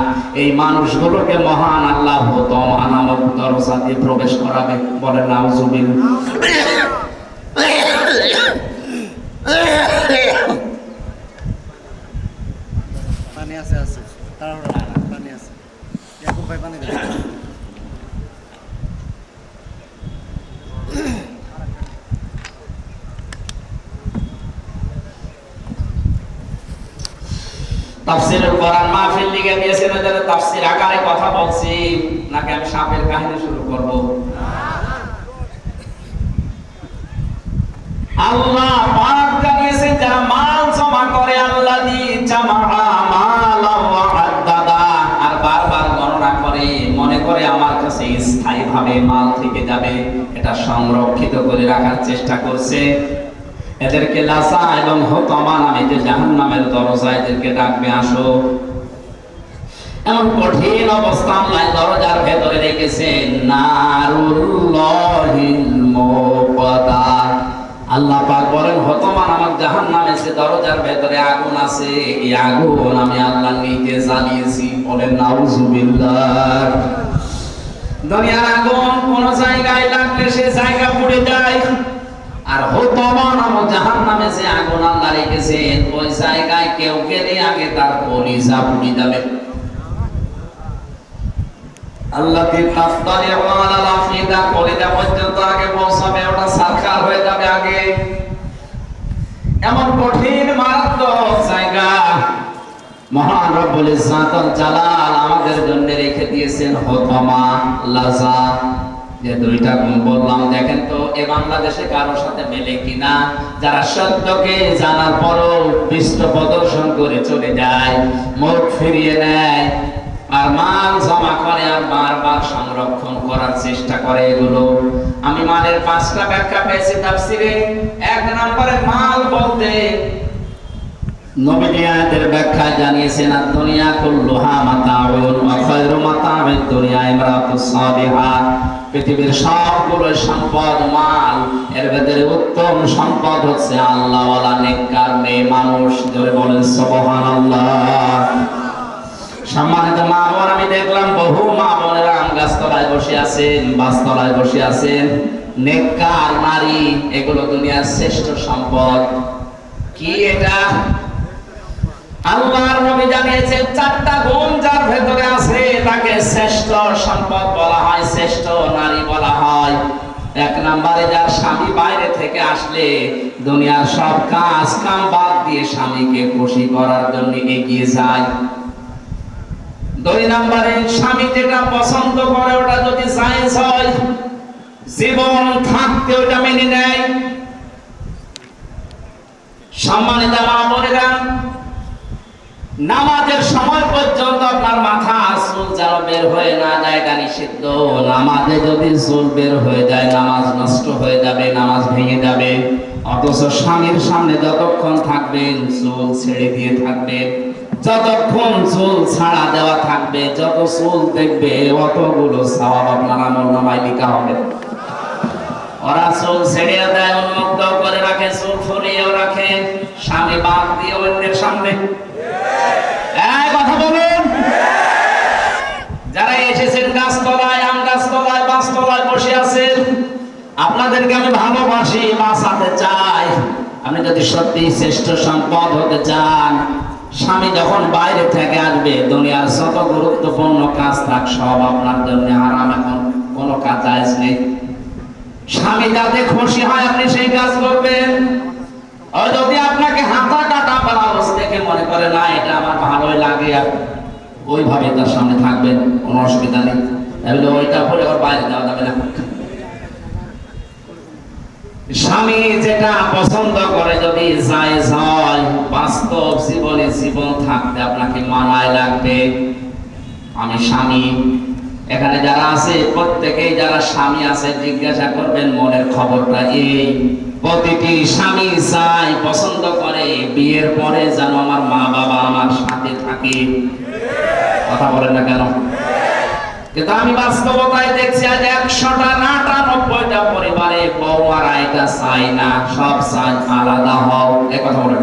এই মানুষগুলোকে মহান আল্লাহ হুতমা নামক দরজা দিয়ে প্রবেশ করাবে। বলে নাউজুবিল্লাহ। পানি আছে আছে, তাড়াহুড়া না, পানি আছে। ইয়াকুব ভাই পানি দেন। তাফসীরুল কোরআন মাহফিল লিখে দিয়েছেন, ওদের তাফসীর আকারে কথা বলছি নাকি আমি সাপের কাহিনী শুরু করব? আল্লাহ পাক জানিয়েছেন যারা মাল জমা করে, আল্লাযী জামাআ মালা ওয়া আদ্দাদা, আর বারবার গণনা করে মনে করে আমার কাছে স্থায়ীভাবে মাল থেকে যাবে, এটা সংরক্ষিত করে রাখার চেষ্টা করছে, এদেরকে লাসা এবং হুতমা নামে যে জাহান্নামের দরজা, এদেরকে ডাকবে আসো। এমন কঠিন অবস্থা আল্লাহ দরজার ভেতরে রেখেছেন, নারুল্লাহিল মুকাদ্দা। আল্লাহ পাক বলেন হুতমা নামক জাহান্নামের যে দরজার ভেতরে আগুন আছে, এই আগুন আমি আল্লাহ নিজে জ্বালিয়েছি। বলেন নাউজুবিল্লাহ। দুনিয়ার আগুন কোন জায়গায় লাগলে সে জায়গা পুড়ে যায়, আর হুতমা নামক জাহান্নামে যে আগুন আল্লাহ রেখেছেন, ওই জায়গায় কেউ গেলে আগে তার কলিজা পুড়ে যাবে। আল্লাহ তাফতালিউ আলাল আফিদা, কলিজা পর্যন্ত আগে পৌঁছাবে, ওটা সারকার হয়ে যাবে আগে। এমন কঠিন মারাত্মক জায়গা মহান রব্বুল ইজ্জাতুল জালাল আমাদের জন্য রেখে দিয়েছেন হুতমা, লাজা। যে দুইটা গুণ বললাম, দেখেন তো এ বাংলাদেশে কারোর সাথে মেলে কিনা? যারা সত্যকে জানার পরও পৃষ্ঠ প্রদর্শন করে চলে যায়, মুখ ফিরিয়ে নেয়, আর মাল জমা করে আর বারবার সংরক্ষণ করার চেষ্টা করে। এগুলো আমি মালের 5টা ব্যাখ্যা পেয়েছি তাফসীরে। 1 নম্বরে মাল বলতে নবী আয়াতের ব্যাখ্যা জানিয়েছেন, দুনিয়া কুল্লুহা মাতাউন ওয়া খায়রু মাতাউদ দুনিয়া ইমরাতুস সালিহা, পৃথিবীর সবগুলো সম্পদ মাল, এর ভেতরে উত্তম সম্পদ হচ্ছে আল্লাহওয়ালা নেককার মেয়ে মানুষ। জোরে বলেন সুবহানাল্লাহ। সম্মানিত মা বোন, আমি দেখলাম বহু মা বোনেরা আম গাছতলায় বসে আছেন, বাসতলায় বসে আছেন, নেককার নারী, এগুলো দুনিয়ার শ্রেষ্ঠ সম্পদ। কি এটা? আল্লাহর নবী জানিয়েছেন 4টা গুণ যার ভেতরে আছে তাকে শ্রেষ্ঠ সম্পদ বলা হয়, শ্রেষ্ঠ নারী বলা হয়। 1 নম্বরে যার স্বামী বাইরে থেকে আসলে দুনিয়ার সব কাজ কাম বাদ দিয়ে স্বামীকে খুশি করার জন্য এগিয়ে যায়। 2 নম্বরে স্বামী যেটা পছন্দ করে ওটা যদি জায়েজ হয়, জীবন থাকতে ওটা মেনে নেয়। সম্মানিত মা বোনেরা, নামাজের সময় পর্যন্ত আপনার মাথা চুল যেন বের হয়ে না যায়, এটা নিষিদ্ধ। নামাজে যদি চুল বের হয়ে যায় নামাজ নষ্ট হয়ে যাবে, নামাজ ভেঙে যাবে। অথচ স্বামীর সামনে যতক্ষণ থাকবেন চুল ছেড়ে দিয়ে থাকবেন, যতক্ষণ চুল ছাড়া দেওয়া থাকবে, যত চুল দেখবে অতগুলো সওয়াব আপনার আমলনামায় লেখা হবে। ওরা চুল ছেড়ে দেয়, উন্মুক্ত করে রাখে, চুল ফুলিয়েও রাখে, স্বামী বাদ দিয়ে অন্যের সামনে। কথা বলুন। যারা এসেছেন গাছতলায়, আম গাছতলায়, বাসতলায় বসে আছেন, আপনাদেরকে আমি ভালোবাসি, বাঁচাতে চাই। আপনি যদি সত্যি শ্রেষ্ঠ সম্পদ হতে চান, স্বামী যখন বাইরে থেকে আসবে দুনিয়ার যত গুরুত্বপূর্ণ কাজ থাক সব আপনার জন্য হারাম। এখন কোনো কাজ জায়েজ নেই। স্বামী যাতে খুশি হয় আপনি সেই কাজ করবেন। আর যদি আপনাকে হাতা কাটা ব্লাউজ দেখে মনে করে না এটা আমার ভালোই লাগে, আর ওইভাবে তার সামনে থাকবেন, কোনো অসুবিধা নেই। তাহলে ওইটা পরে ওর বাইরে যাওয়া যাবে না। স্বামী যেটা পছন্দ করে যদি জায়েজ হয়, বাস্তব জীবনে জীবন থাকতে আপনাকে মানায় লাগবে। আমি স্বামী, এখানে যারা আছে প্রত্যেকেই যারা স্বামী আছে জিজ্ঞাসা করবেন মনের খবরটা এই, প্রতিটি স্বামী চায়, পছন্দ করে বিয়ের পরে যেন আমার মা বাবা আমার সাথে থাকে। কথা বলেন না কেন? কিন্তু আমি বাস্তবতায় দেখছি আজ 100টা 99টা পরিবারে বৌমারা এটা চাই না, সব চাই আলাদা হও। এ কথা বলেন।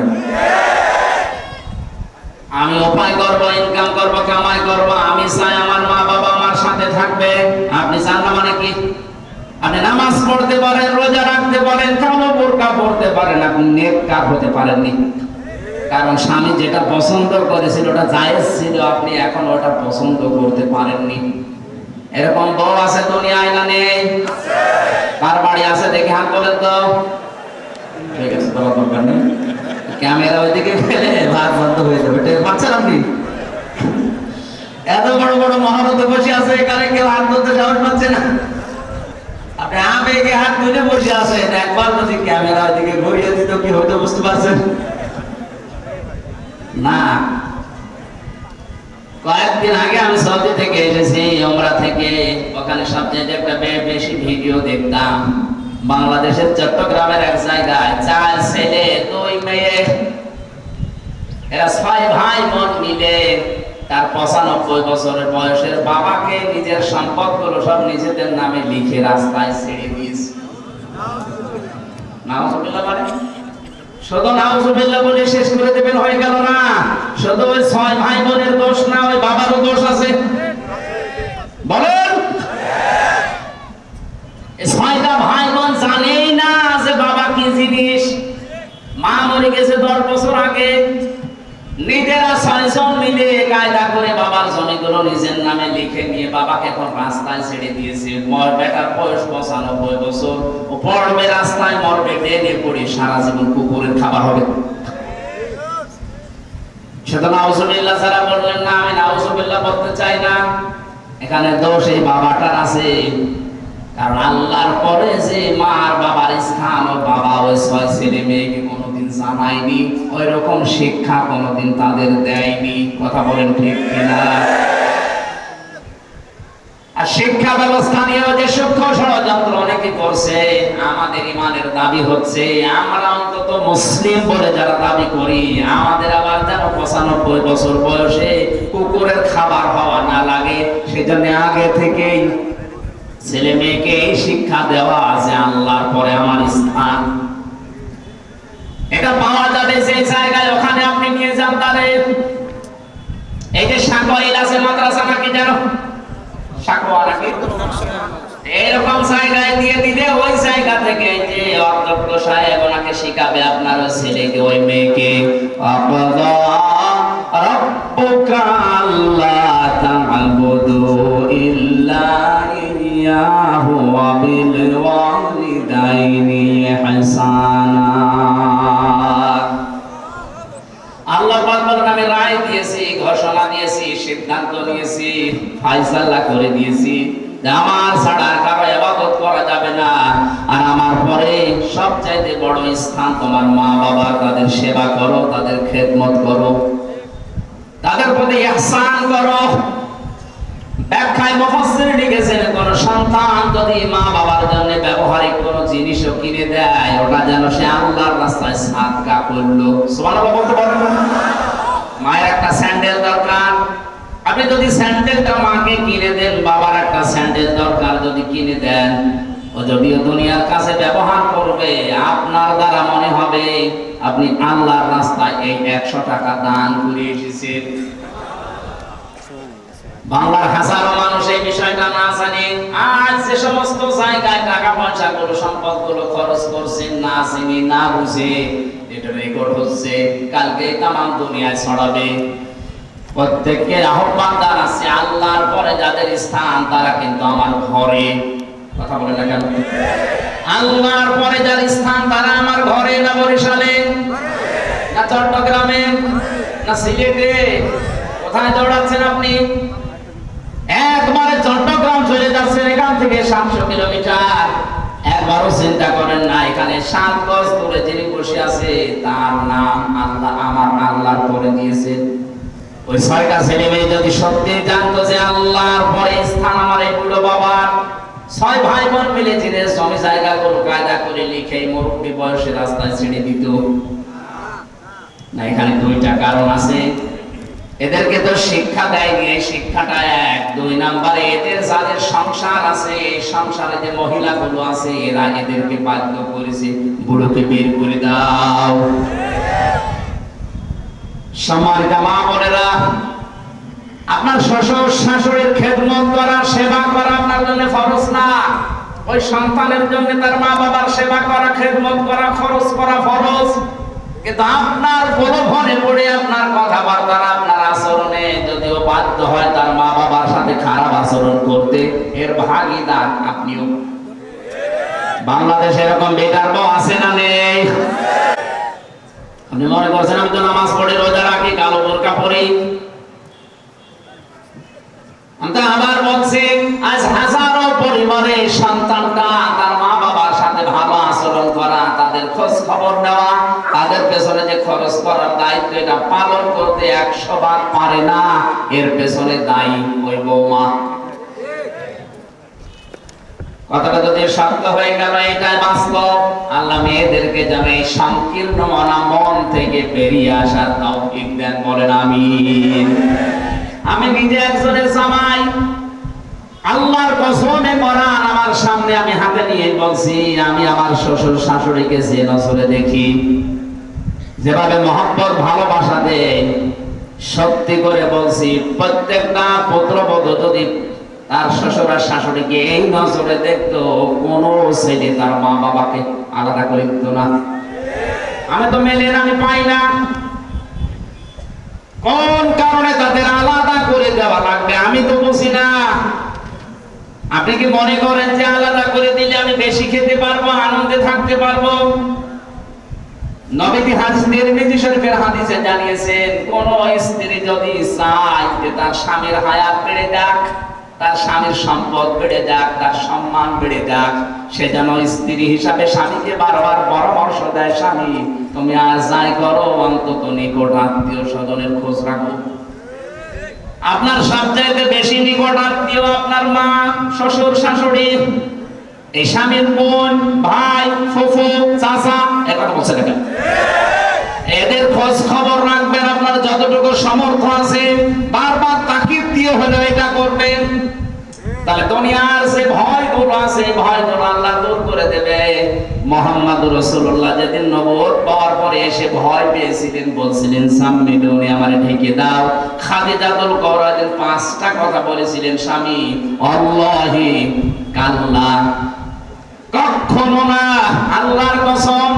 আমি উপায় করবো, ইনকাম করবো, কামাই করবো, আমি চাই আমার মা বাবা আমার সাথে থাকবে। আপনি চান না মানে কি? আপনি নামাজ পড়তে পারেন, রোজা রাখতে পারেন, কালো বোরকা পড়তে পারেন, আপনি নেককার হতে পারেননি। কারণ স্বামী যেটা পছন্দ করেছিল ওটা জায়েজ ছিল, আপনি এখন ওটা পছন্দ করতে পারেননি। এরকম বউ আছে দুনিয়ায় না নেই? কার বাড়ি আছে দেখে হাত বলেন তো। ঠিক আছে, বলা দরকার নেই, ক্যামেরা ওইদিকে ফেলে ভাত বন্ধ হয়ে যাবে। পাচ্ছেন আপনি? এত বড় বড় মহারথে বসে আছে, এখানে কেউ হাত ধরতে সাহস পাচ্ছে না। আপনি আবেগে হাত ধরে বসে আছেন, একবার যদি ক্যামেরা ওইদিকে ঘুরিয়ে দিত কি হয়তো বুঝতে পারছেন না। কয়েকদিন আগে আমি সৌদি থেকে এসেছি, ওমরা থেকে। ওখানে সবচেয়ে একটা বেশি ভিডিও দেখতাম। বাংলাদেশের চট্টগ্রামের এক জায়গায় 4 ছেলে 2 মেয়ে, এরা 6 ভাই বোন মিলে তার 95 বছরের বয়সের বাবাকে নিজের সম্পদগুলো সব নিজেদের নামে লিখে রাস্তায় ছেড়ে দিয়েছে। নাউজুবিল্লাহ বলে, শুধু নাউজুবিল্লাহ বলে শেষ করে দেবেন হয়ে গেল না। শুধু ওই 6 ভাই বোনের দোষ না, ওই বাবারও দোষ আছে। বলেন, এই 6টা ভাই বোন জানেই না যে বাবা কি জিনিস। মা মরে গেছে 10 বছর আগে। নিজেরা 6 জন মিলে কায়দা করে বাবার জমিগুলো নিজের নামে লিখে নিয়ে বাবাকে এখন রাস্তায় ছেড়ে দিয়েছে। বেটার বয়স 95 বছর, ও পড়বে রাস্তায়, মরবে ডেনে পড়ে, সারা জীবন কুকুরের খাবার হবে। সেটা নাউজুবিল্লাহ ছাড়া বললেন না, আমি নাউজুবিল্লাহ বলতে চাই না। এখানে দোষ এই বাবাটার আছে। কারণ আল্লাহর পরে যে মা আর বাবার স্থান, ও বাবা ওই 6 ছেলে মেয়েকে কোনোদিন জানায়নি, ওই রকম শিক্ষা কোনোদিন তাদের দেয়নি। কথা বলেন ঠিক কিনা? আর শিক্ষা ব্যবস্থা নিয়েও যে সূক্ষ্ম ষড়যন্ত্র অনেকে করছে। আমাদের ইমানের দাবি হচ্ছে আমরা অন্তত মুসলিম বলে যারা দাবি করি, আমাদের আবার যেন 95 বছর বয়সে কুকুরের খাবার হওয়া না লাগে। সেজন্য আগে থেকেই ছেলে মেয়েকে এই শিক্ষা দেওয়া আছে, আল্লাহর পরে আমার স্থান। এটা পাওয়া যাবে যে জায়গায়, ওখানে আপনি নিয়ে যান তাদের। এই যে সাকওয়াইল আছে মাদ্রাসা নাকি জানো? সাকওয়া নাকি? এরকম জায়গায় দিয়ে দিলে ওই জায়গা থেকে যে অধ্যক্ষ সাহেব ওনাকে শিখাবে আপনার ওই ছেলেকে ওই মেয়েকে। আকাদা রাব্বুকা আল্লা তা'বুদু ইল্লা ইয়াহু ওয়া বিল ওয়ালিদাইনি ইহসানা। আল্লাহ পাক বলেন আমি রায় দিয়েছি, ঘোষণা দিয়েছি, সিদ্ধান্ত নিয়েছি, ফয়সালা করে দিয়েছি যে আমার ছাড়া কারো ইবাদত করা যাবে না। আর আমার পরে সবচাইতে বড় স্থান তোমার মা বাবা, তাদের সেবা করো, তাদের খেদমত করো, তাদের প্রতি ইহসান করো। ব্যাখ্যায় মুফাসসির লিখেছেন কোন সন্তান যদি মা বাবার জন্য ব্যবহারিক কোন জিনিসও কিনে দেয়, ওটা যেন সে আল্লাহর রাস্তায় সাদকা করলো। সুবহানাল্লাহ বলতে পারেন না? মায়ের একটা স্যান্ডেল দরকার, আপনি যদি স্যান্ডেলটা মাকে কিনে দেন, বাবার একটা স্যান্ডেল দরকার যদি কিনে দেন, ও যদিও দুনিয়ার কাছে ব্যবহার করবে, আপনার দ্বারা মনে হবে আপনি আল্লাহর রাস্তায় এই 100 টাকা দান করে এসেছেন। বাংলার হাজারো মানুষ এই বিষয়টা না জানে। আজ যে সমস্ত জায়গায় টাকা পয়সা গুলো সম্পদ গুলো খরচ করছেন না জেনে না বুঝে, এটা রেকর্ড হচ্ছে, কালকে তামাম দুনিয়ায় ছড়াবে। প্রত্যেককে আহ্বান জানাচ্ছে আল্লাহর পরে যাদের স্থান তারা কিন্তু আমার ঘরে। কথা বলে না কেন? আল্লাহর পরে যার স্থান তারা আমার ঘরে, না বরিশালে, না চট্টগ্রামে, না সিলেটে? কোথায় দৌড়াচ্ছেন আপনি? একবারে চট্টগ্রাম চলে যাচ্ছেন, এখান থেকে 700 কিলোমিটার। একবারও চিন্তা করেন না এখানে 7 গজ দূরে যিনি বসে আছে তার নাম আল্লাহ আমার আল্লাহর পরে দিয়েছেন। ওই 6টা ছেলে মেয়ে যদি সত্যি জানতো যে আল্লাহর পরে স্থান আমার এই বুড়ো বাবার, 6 ভাই বোন মিলে জিনের জমি জায়গাগুলো কায়দা করে লিখে মুরব্বী বয়সে রাস্তায় ছেড়ে দিত না। এখানে 2টা কারণ আছে। এদেরকে তো শিক্ষা দেয়নি, এই শিক্ষাটা 1। 2 নম্বরে এদের যাদের সংসার আছে, এই সংসারে যে মহিলাগুলো আছে এরা এদেরকে বাধ্য করেছে বুড়োকে বের করে দাও। সম্মানিত মা বোনেরা, আপনার শ্বশুর শাশুড়ির খেদমত করা, সেবা করা আপনার জন্য ফরজ না। ওই সন্তানের জন্য তার মা বাবার সেবা করা, খেদমত করা, খরচ করা ফরজ। কিন্তু আপনার প্রলোভনে পড়ে আপনার কথাবার্তা, আপনার আচরণে যদিও বাধ্য হয় তার মা বাবার সাথে খারাপ আচরণ করতে, এর ভাগীদার আপনিও। বাংলাদেশে এরকম বেকার বউ আছে না নেই? আপনি মনে করছেন আমি তো নামাজ পড়ি, রোজা রাখি, কালো বোরকা পরি। আমি তো আবার বলছি আজ হাজারো পরিবারে সন্তানটা তার মা বাবার সাথে ভালো আচরণ করা, তাদের খোঁজ খবর নেওয়া, তাদের পেছনে যে খরচ করার দায়িত্ব এটা পালন করতে 100 বার পারে না। এর পেছনে দায়ী ওই বৌমা। কথাটা যদি সত্য হয়ে গেল, এটাই বাস্তব। আল্লাহ মেয়েদেরকে যেন এই সংকীর্ণ মন থেকে বেরিয়ে আসার তৌফিক দেন, বলেন আমিন। আমি নিজে একজনের জামাই, আল্লাহর কসমে কোরআন আমার সামনে আমি হাতে নিয়ে বলছি, আমি আমার শ্বশুর শাশুড়িকে যে নজরে দেখি, যেভাবে মহব্বত ভালোবাসা দেয়, সত্যি করে বলছি প্রত্যেকটা পুত্রবধূ যদি তার শ্বশুর আর শাশুড়িকে এই নজরে দেখতো, কোন ছেলে তার মা বাবাকে আলাদা করে দিত না। আমি তো মেলের আমি পাই না, কোন কারণে তাদের আলাদা করে দেওয়া লাগবে আমি তো বুঝি না। আপনি কি মনে করেন যে আলাদা করে দিলে আমি বেশি খেতে পারবো, আনন্দে থাকতে পারবো? নবীজি তিরমিজি শরীফের হাদিসে জানিয়েছেন, কোন স্ত্রী যদি চায় যে তার স্বামীর হায়াত বেড়ে যাক, তার স্বামীর সম্পদ বেড়ে যাক, তার সম্মান বেড়ে যাক, সে যেন স্ত্রী হিসাবে স্বামীকে বারবার পরামর্শ দেয়, স্বামী তুমি আর যাই করো অন্তত নিকট আত্মীয় স্বজনের খোঁজ রাখো। আপনার সবচাইতে বেশি নিকট আত্মীয় আপনার মা, শ্বশুর শাশুড়ি, এই স্বামীর বোন, ভাই, ফুফু, চাচা, একথা বলছে না? এদের খোঁজ খবর রাখবেন আপনার যতটুকু সামর্থ্য আছে, বারবার তাকিদ দিয়ে হলে এটা করবেন। তাহলে দুনিয়ার যে ভয়গুলো আছে, ভয়গুলো আল্লাহ দূর করে দেবে। মুহাম্মদুর রাসূলুল্লাহ যেদিন নবুয়ত পাওয়ার পরে এসে ভয় পেয়েছিলেন, বলছিলেন সাম্মিলুনি, আমারে ঢেকে দাও। খাদিজাতুল কুবরা যেন 5টা কথা বলেছিলেন, স্বামী আল্লাহি কাল্লা, কখনো না, আল্লাহর কসম,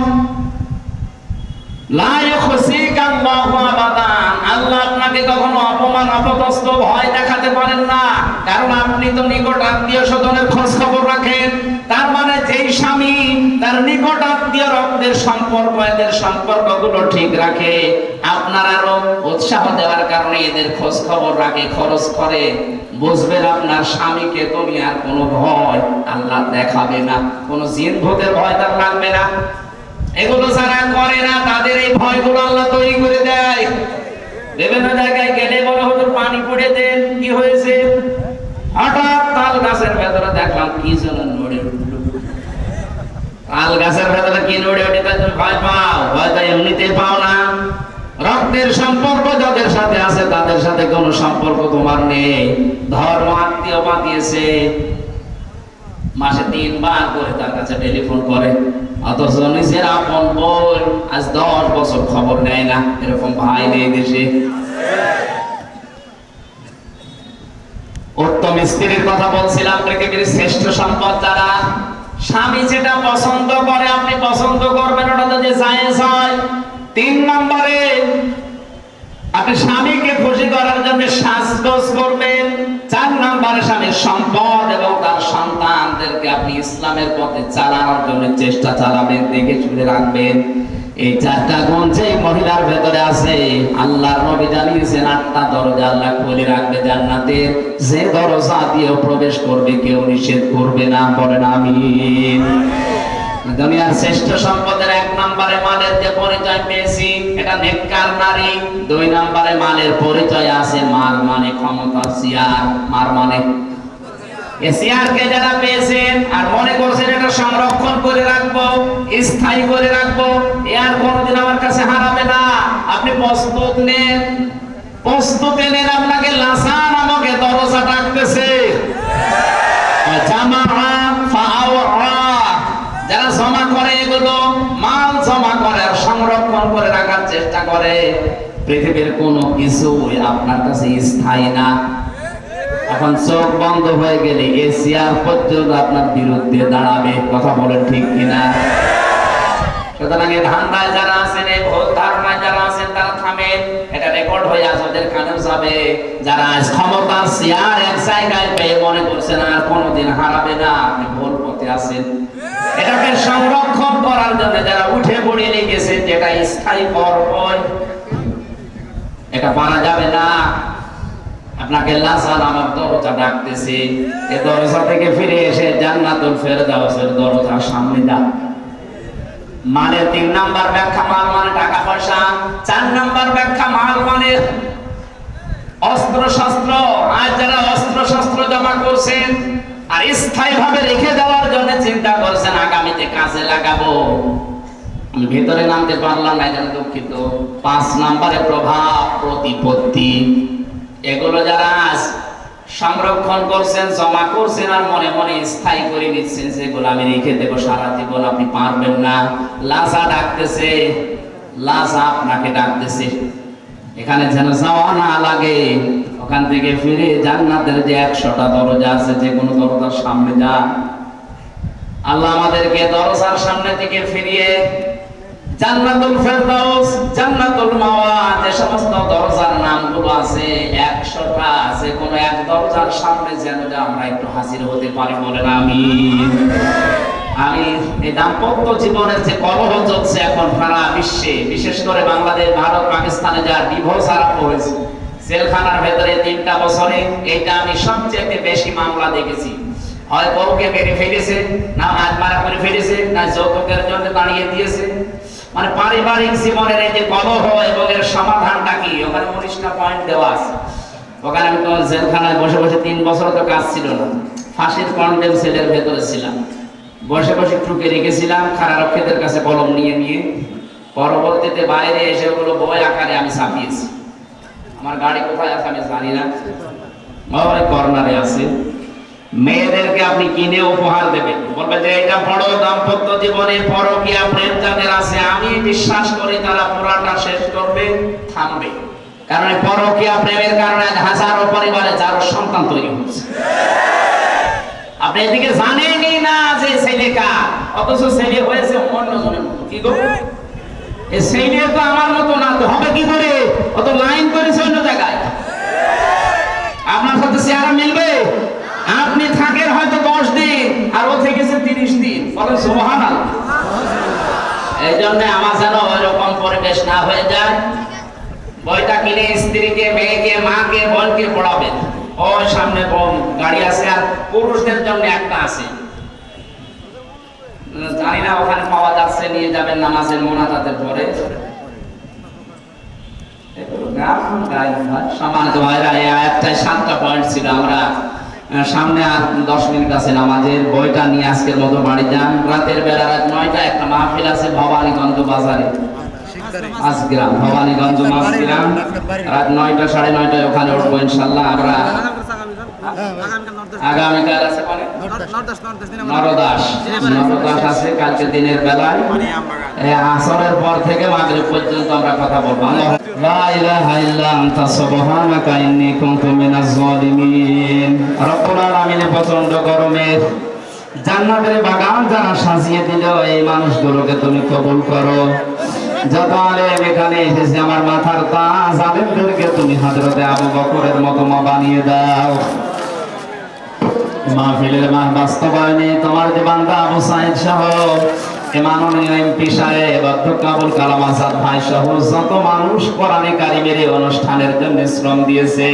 লা ইউখসিকা আল্লাহু আবাদান, আল্লাহ আপনাকে কখনো অপমান, অপদস্থ, ভয় দেখাতে পারেন না, কারণ আপনি তো নিকট আত্মীয় স্বজনের খোঁজ খবর রাখেন। তার মানে যেই স্বামী তার নিকট আত্মীয় রক্তের সম্পর্ক, এদের সম্পর্কগুলো ঠিক রাখে, আপনার আরো উৎসাহ দেওয়ার কারণে এদের খোঁজ খবর রাখে, খরচ করে, বুঝবেন আপনার স্বামীকে দুনিয়ার কোনো ভয় আল্লাহ দেখাবে না, কোনো জিন ভূতের ভয় তার লাগবে না। এগুলো যারা করে না তাদের এই ভয়গুলো আল্লাহ তৈরি করে দেয়। বিভিন্ন জায়গায় গেলে বলে হুজুর পানি পড়ে দেন, কি হয়েছে? হঠাৎ তাল গাছের ভেতরে দেখলাম কি যেন নড়ে উঠলো। তাল গাছের ভেতরে কি নড়ে ওঠে তাই তুমি ভয় পাও? ভয় তো এমনিতে পাও না। রক্তের সম্পর্ক যাদের সাথে আছে তাদের সাথে কোনো সম্পর্ক তোমার নেই, ধর্ম আত্মীয় বাঁধিয়েছে, মাসে 3 বার করে তার কাছে টেলিফোন করে, অথচ নিজের আপন বোন আজ 10 বছর খবর নেয় না। এরকম ভাই নেই দেশে। উত্তম স্ত্রীর কথা বলছিলাম, পৃথিবীর শ্রেষ্ঠ সম্পদ যারা, স্বামী যেটা পছন্দ করে আপনি পছন্দ করবেন, ওটা যদি জায়েজ হয়। 3 নম্বরে আপনি স্বামীকে খুশি করার জন্য সাজগোজ করবেন। 4 নম্বরে নাম্বারে স্বামীর সম্পদ এবং তার সন্তানদেরকে আপনি ইসলামের পথে চালানোর জন্য চেষ্টা চালাবেন, দেখে শুনে রাখবেন। এই 4টা গুণ যে মহিলার ভেতরে আছে, আল্লাহর নবী জানিয়েছেন 8টা দরজা আল্লাহ খুলে রাখবে জান্নাতের, যে দরজা দিয়ে প্রবেশ করবে কেউ নিষেধ করবে না। বলেন আমিন। দুনিয়ার শ্রেষ্ঠ সম্পদের 1 নম্বরে মালের যে পরিচয় পেয়েছি, এটা নেককার নারী। 2 নম্বরে মালের পরিচয় আছে, মাল মানে ক্ষমতা, সিয়ার। মার মানে সিয়ারকে যারা পেয়েছেন আর মনে করছেন এটা সংরক্ষণ করে রাখবো, স্থায়ী করে রাখবো, আর কোনোদিন আমার কাছে হারাবে না, আপনি প্রস্তুত নেন, প্রস্তুতি নেন। আপনাকে লাসা নামক দরজা ডাকতেছে। যারা জমা করে, এগুলো মাল জমা করে আর সংরক্ষণ করে রাখার চেষ্টা করে, পৃথিবীর কোনো কিছুই আপনার কাছে স্থায়ী না। এখন চোখ বন্ধ হয়ে গেলে এশিয়ার পর্যন্ত আপনার বিরুদ্ধে দাঁড়াবে। কথা বলেন ঠিক কিনা? সুতরাং এই ধান্দায় যারা আছেন, এই ভুল ধারণায় যারা আছেন, তারা থামেন। এটা রেকর্ড হয়ে আছে, ওদের কানেও যাবে। যারা ক্ষমতা শেয়ার এক জায়গায় পেয়ে মনে করছেন আর কোনোদিন হারাবে না, আপনি ভুল পথে আছেন। এটাকে সংরক্ষণ করার জন্য যারা উঠে পড়ে লেগেছেন, যেটা স্থায়ী করবই, এটা পারা যাবে না। আপনাকে লাসা নামক দরজা ডাকতেছে। এই দরজা থেকে ফিরে এসে জান্নাতুল ফেরদাউসের দরজার সামনে যান। মানে 3 নাম্বার ব্যাখ্যা, মাল মানে টাকা পয়সা। 4 নাম্বার ব্যাখ্যা, মাল মানে অস্ত্র শস্ত্র। আর যারা অস্ত্র শস্ত্র জমা করছেন আর স্থায়ী ভাবে রেখে দেওয়ার জন্য চিন্তা করছেন আগামীতে কাজে লাগাবো, আমি ভেতরে নামতে পারলাম না, এটা দুঃখিত। 5 নাম্বারে প্রভাব প্রতিপত্তি। এগুলো যারা সংরক্ষণ করছেন, জমা করছেন আর মনে মনে স্থায়ী করে নিচ্ছেন, যেগুলো আমি রেখে দেবো সারা জীবন, আপনি পারবেন না। লাসা ডাকতেছে, লাসা আপনাকে ডাকতেছে। এখানে যেন যাওয়া না লাগে, ওখান থেকে ফিরে জান্নাতের যে 100টা দরজা আছে, যে কোনো দরজার সামনে যান। আল্লাহ আমাদেরকে দরজার সামনে থেকে ফিরিয়ে জান্নাতুল ফেরদাউস, জান্নাতুল মাওয়া, যে সমস্ত দরজার নামগুলো আছে 100টা, যে কোনো এক দরজার সামনে যেন আমরা একটু হাজির হতে পারি। বলেন আমিন। আমি এই দাম্পত্য জীবনের যে কলহ চলছে এখন সারা বিশ্বে, বিশেষ করে বাংলাদেশ, ভারত, পাকিস্তানে যা ডিভোর্স আরম্ভ হয়েছে, জেলখানার ভেতরে 3টা বছরে, এটা আমি সবচেয়ে বেশি মামলা দেখেছি। হয় বউকে মেরে ফেলেছে, না আত্মারা করে ফেলেছে, না যৌতুকের জন্য দাঁড়িয়ে দিয়েছে। মানে পারিবারিক জীবনের এই যে কলহ এবং এর সমাধানটা কি, ওখানে 19টা পয়েন্ট দেওয়া আছে। ওখানে আমি তো জেলখানায় বসে বসে 3 বছর তো কাজ ছিল না, ফাঁসির কন্ডেম সেলের ভেতরে ছিলাম, বসে বসে টুকে রেখেছিলাম কারারক্ষীদের কাছে কলম নিয়ে নিয়ে। পরবর্তীতে বাইরে এসে ওগুলো বই আকারে আমি ছাপিয়েছি। আমার গাড়ি কোথায় আছে আমি জানি না, ওই কর্নারে আছে। মেয়েদেরকে আপনি কিনে উপহার দেবেন, বলবেন যে এটা বড় দাম্পত্য জীবনে পরকীয়া প্রেম যাদের আছে, আমি বিশ্বাস করি তারা পুরাটা শেষ করবে, থামবে। কারণ পরকীয়া প্রেমের কারণে হাজারো পরিবারে যার সন্তান তৈরি হচ্ছে। আপনি এদিকে জানেনই না যে ছেলে কার, অথচ ছেলে হয়েছে অন্যজনের মতো। কি গো, এই ছেলে তো আমার মতো না, তো হবে কি করে? অত লাইন করেছে অন্য জায়গায়, আপনার সাথে চেহারা মিলবে? আপনি থাকেন হয়তো 10 দিন আর ও থেকেছে 30 দিন। বলেন সুবহানাল্লাহ। এই জন্য আমার যেন ওইরকম পরিবেশ না হয়ে যায়। বইটা কিনে স্ত্রীকে, মেয়েকে, মাকে, বোনকে পড়াবেন। ওই সামনে গাড়ি আছে, আর পুরুষদের জন্য একটা আছে, জানি না ওখানে পাওয়া যাচ্ছে, নিয়ে যাবেন নামাজের মোনাজাতের পরে। সম্মানিত ভাইরা, এই আয়াতটায় 7টা পয়েন্ট ছিল। আমরা সামনে আর 10 মিনিট আছে নামাজের। বইটা নিয়ে আজকের মতো বাড়ি যান। রাতের বেলা রাত 9টা একটা মাহফিল আছে ভবানীগঞ্জ বাজারে, মাঝগ্রাম, ভবানীগঞ্জ মাঝগ্রাম, রাত 9টা 9:30 ওখানে উঠবো ইনশাল্লাহ। আমরা আগামীকাল আছে নরদাস আছে, কালকে দিনের বেলায় আসরের পর থেকে মাগরিব পর্যন্ত আমরা কথা বলবো। লা ইলাহা ইল্লা আনতা সুবহানাকা ইন্নী কুনতু মিনাজ জালিমিন। রব্বুল আলামিনের প্রচন্ড গরমের জান্নাতের বাগান যারা সাজিয়ে দিল, এই মানুষগুলোকে তুমি কবুল করো। যত আলেম এখানে এসেছে, আমার মাথার তাজ আলেমদেরকে তুমি হযরতে আবু বকরের মতো মা বানিয়ে দাও। মাহফিলের বাস্তবায়নে তোমার যে বান্দা আবু সাইদ সহ মাননীয় এমপি সাহেব অধ্যক্ষ আবুল কালাম আজাদ ভাই সহ যত মানুষ কোরআনে কারিমের এই অনুষ্ঠানের জন্য শ্রম দিয়েছে,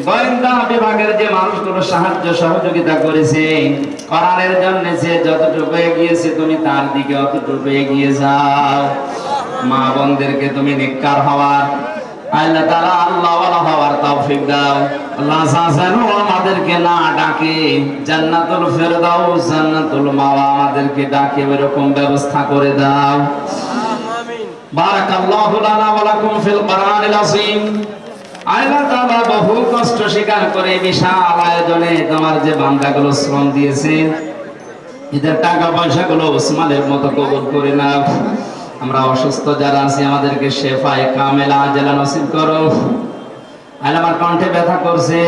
গোয়েন্দা বিভাগের যে মানুষগুলো সাহায্য সহযোগিতা করেছে, কোরআনের জন্য যে যতটুকু এগিয়েছে তুমি তার দিকে অতটুকু এগিয়ে যাও। মা বোনদেরকে তুমি নেককার হওয়ার, আল্লাহ তাআলা আল্লাহওয়ালা হওয়ার তৌফিক দাও। আল্লাহ যেন আমাদেরকে না ডাকে জান্নাতুল ফেরদাউস জান্নাতুল মাওয়া আমাদেরকে ডাকে এরকম ব্যবস্থা করে দাও। বারাকাল্লাহু লানা ওয়া লাকুম ফিল কোরআনিল আযীম। আল্লাহ তাআলা বহু কষ্ট স্বীকার করে বিশাল আয়োজনে তোমার যে বান্দাগুলো শ্রম দিয়েছে, এদের টাকা পয়সাগুলো ওসমানের মতো কবুল করে নাও। আমরা অসুস্থ যারা আছি আমাদেরকে শেফায়ে কামেলা আজেলা নসিব করো। আল্লাহ আমার কণ্ঠে ব্যথা করছে,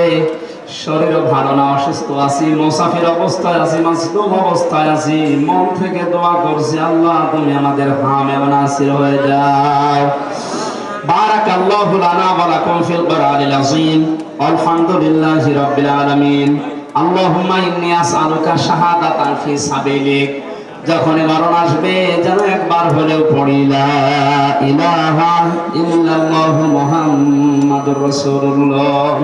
শরীরও ভালো না, অসুস্থ আছি, মুসাফির অবস্থায় আছি, মাসলুম অবস্থায় আছি, মন থেকে দোয়া করছি আল্লাহ তুমি আমাদের হামে ওয়া নাসির হয়ে যাও। বারাকাল্লাহু লানা ওয়া লাকুম ফিল কোরআনিল আযীম। আলহামদুলিল্লাহি রাব্বিল আলামিন। আল্লাহুম্মা ইন্নী আসআলুকা শাহাদাতান ফি সাবিলিক। যখন মরণ আসবে যেন একবার হলেও পড়ি লা ইলাহা ইল্লাল্লাহু মুহাম্মাদুর রাসূলুল্লাহ।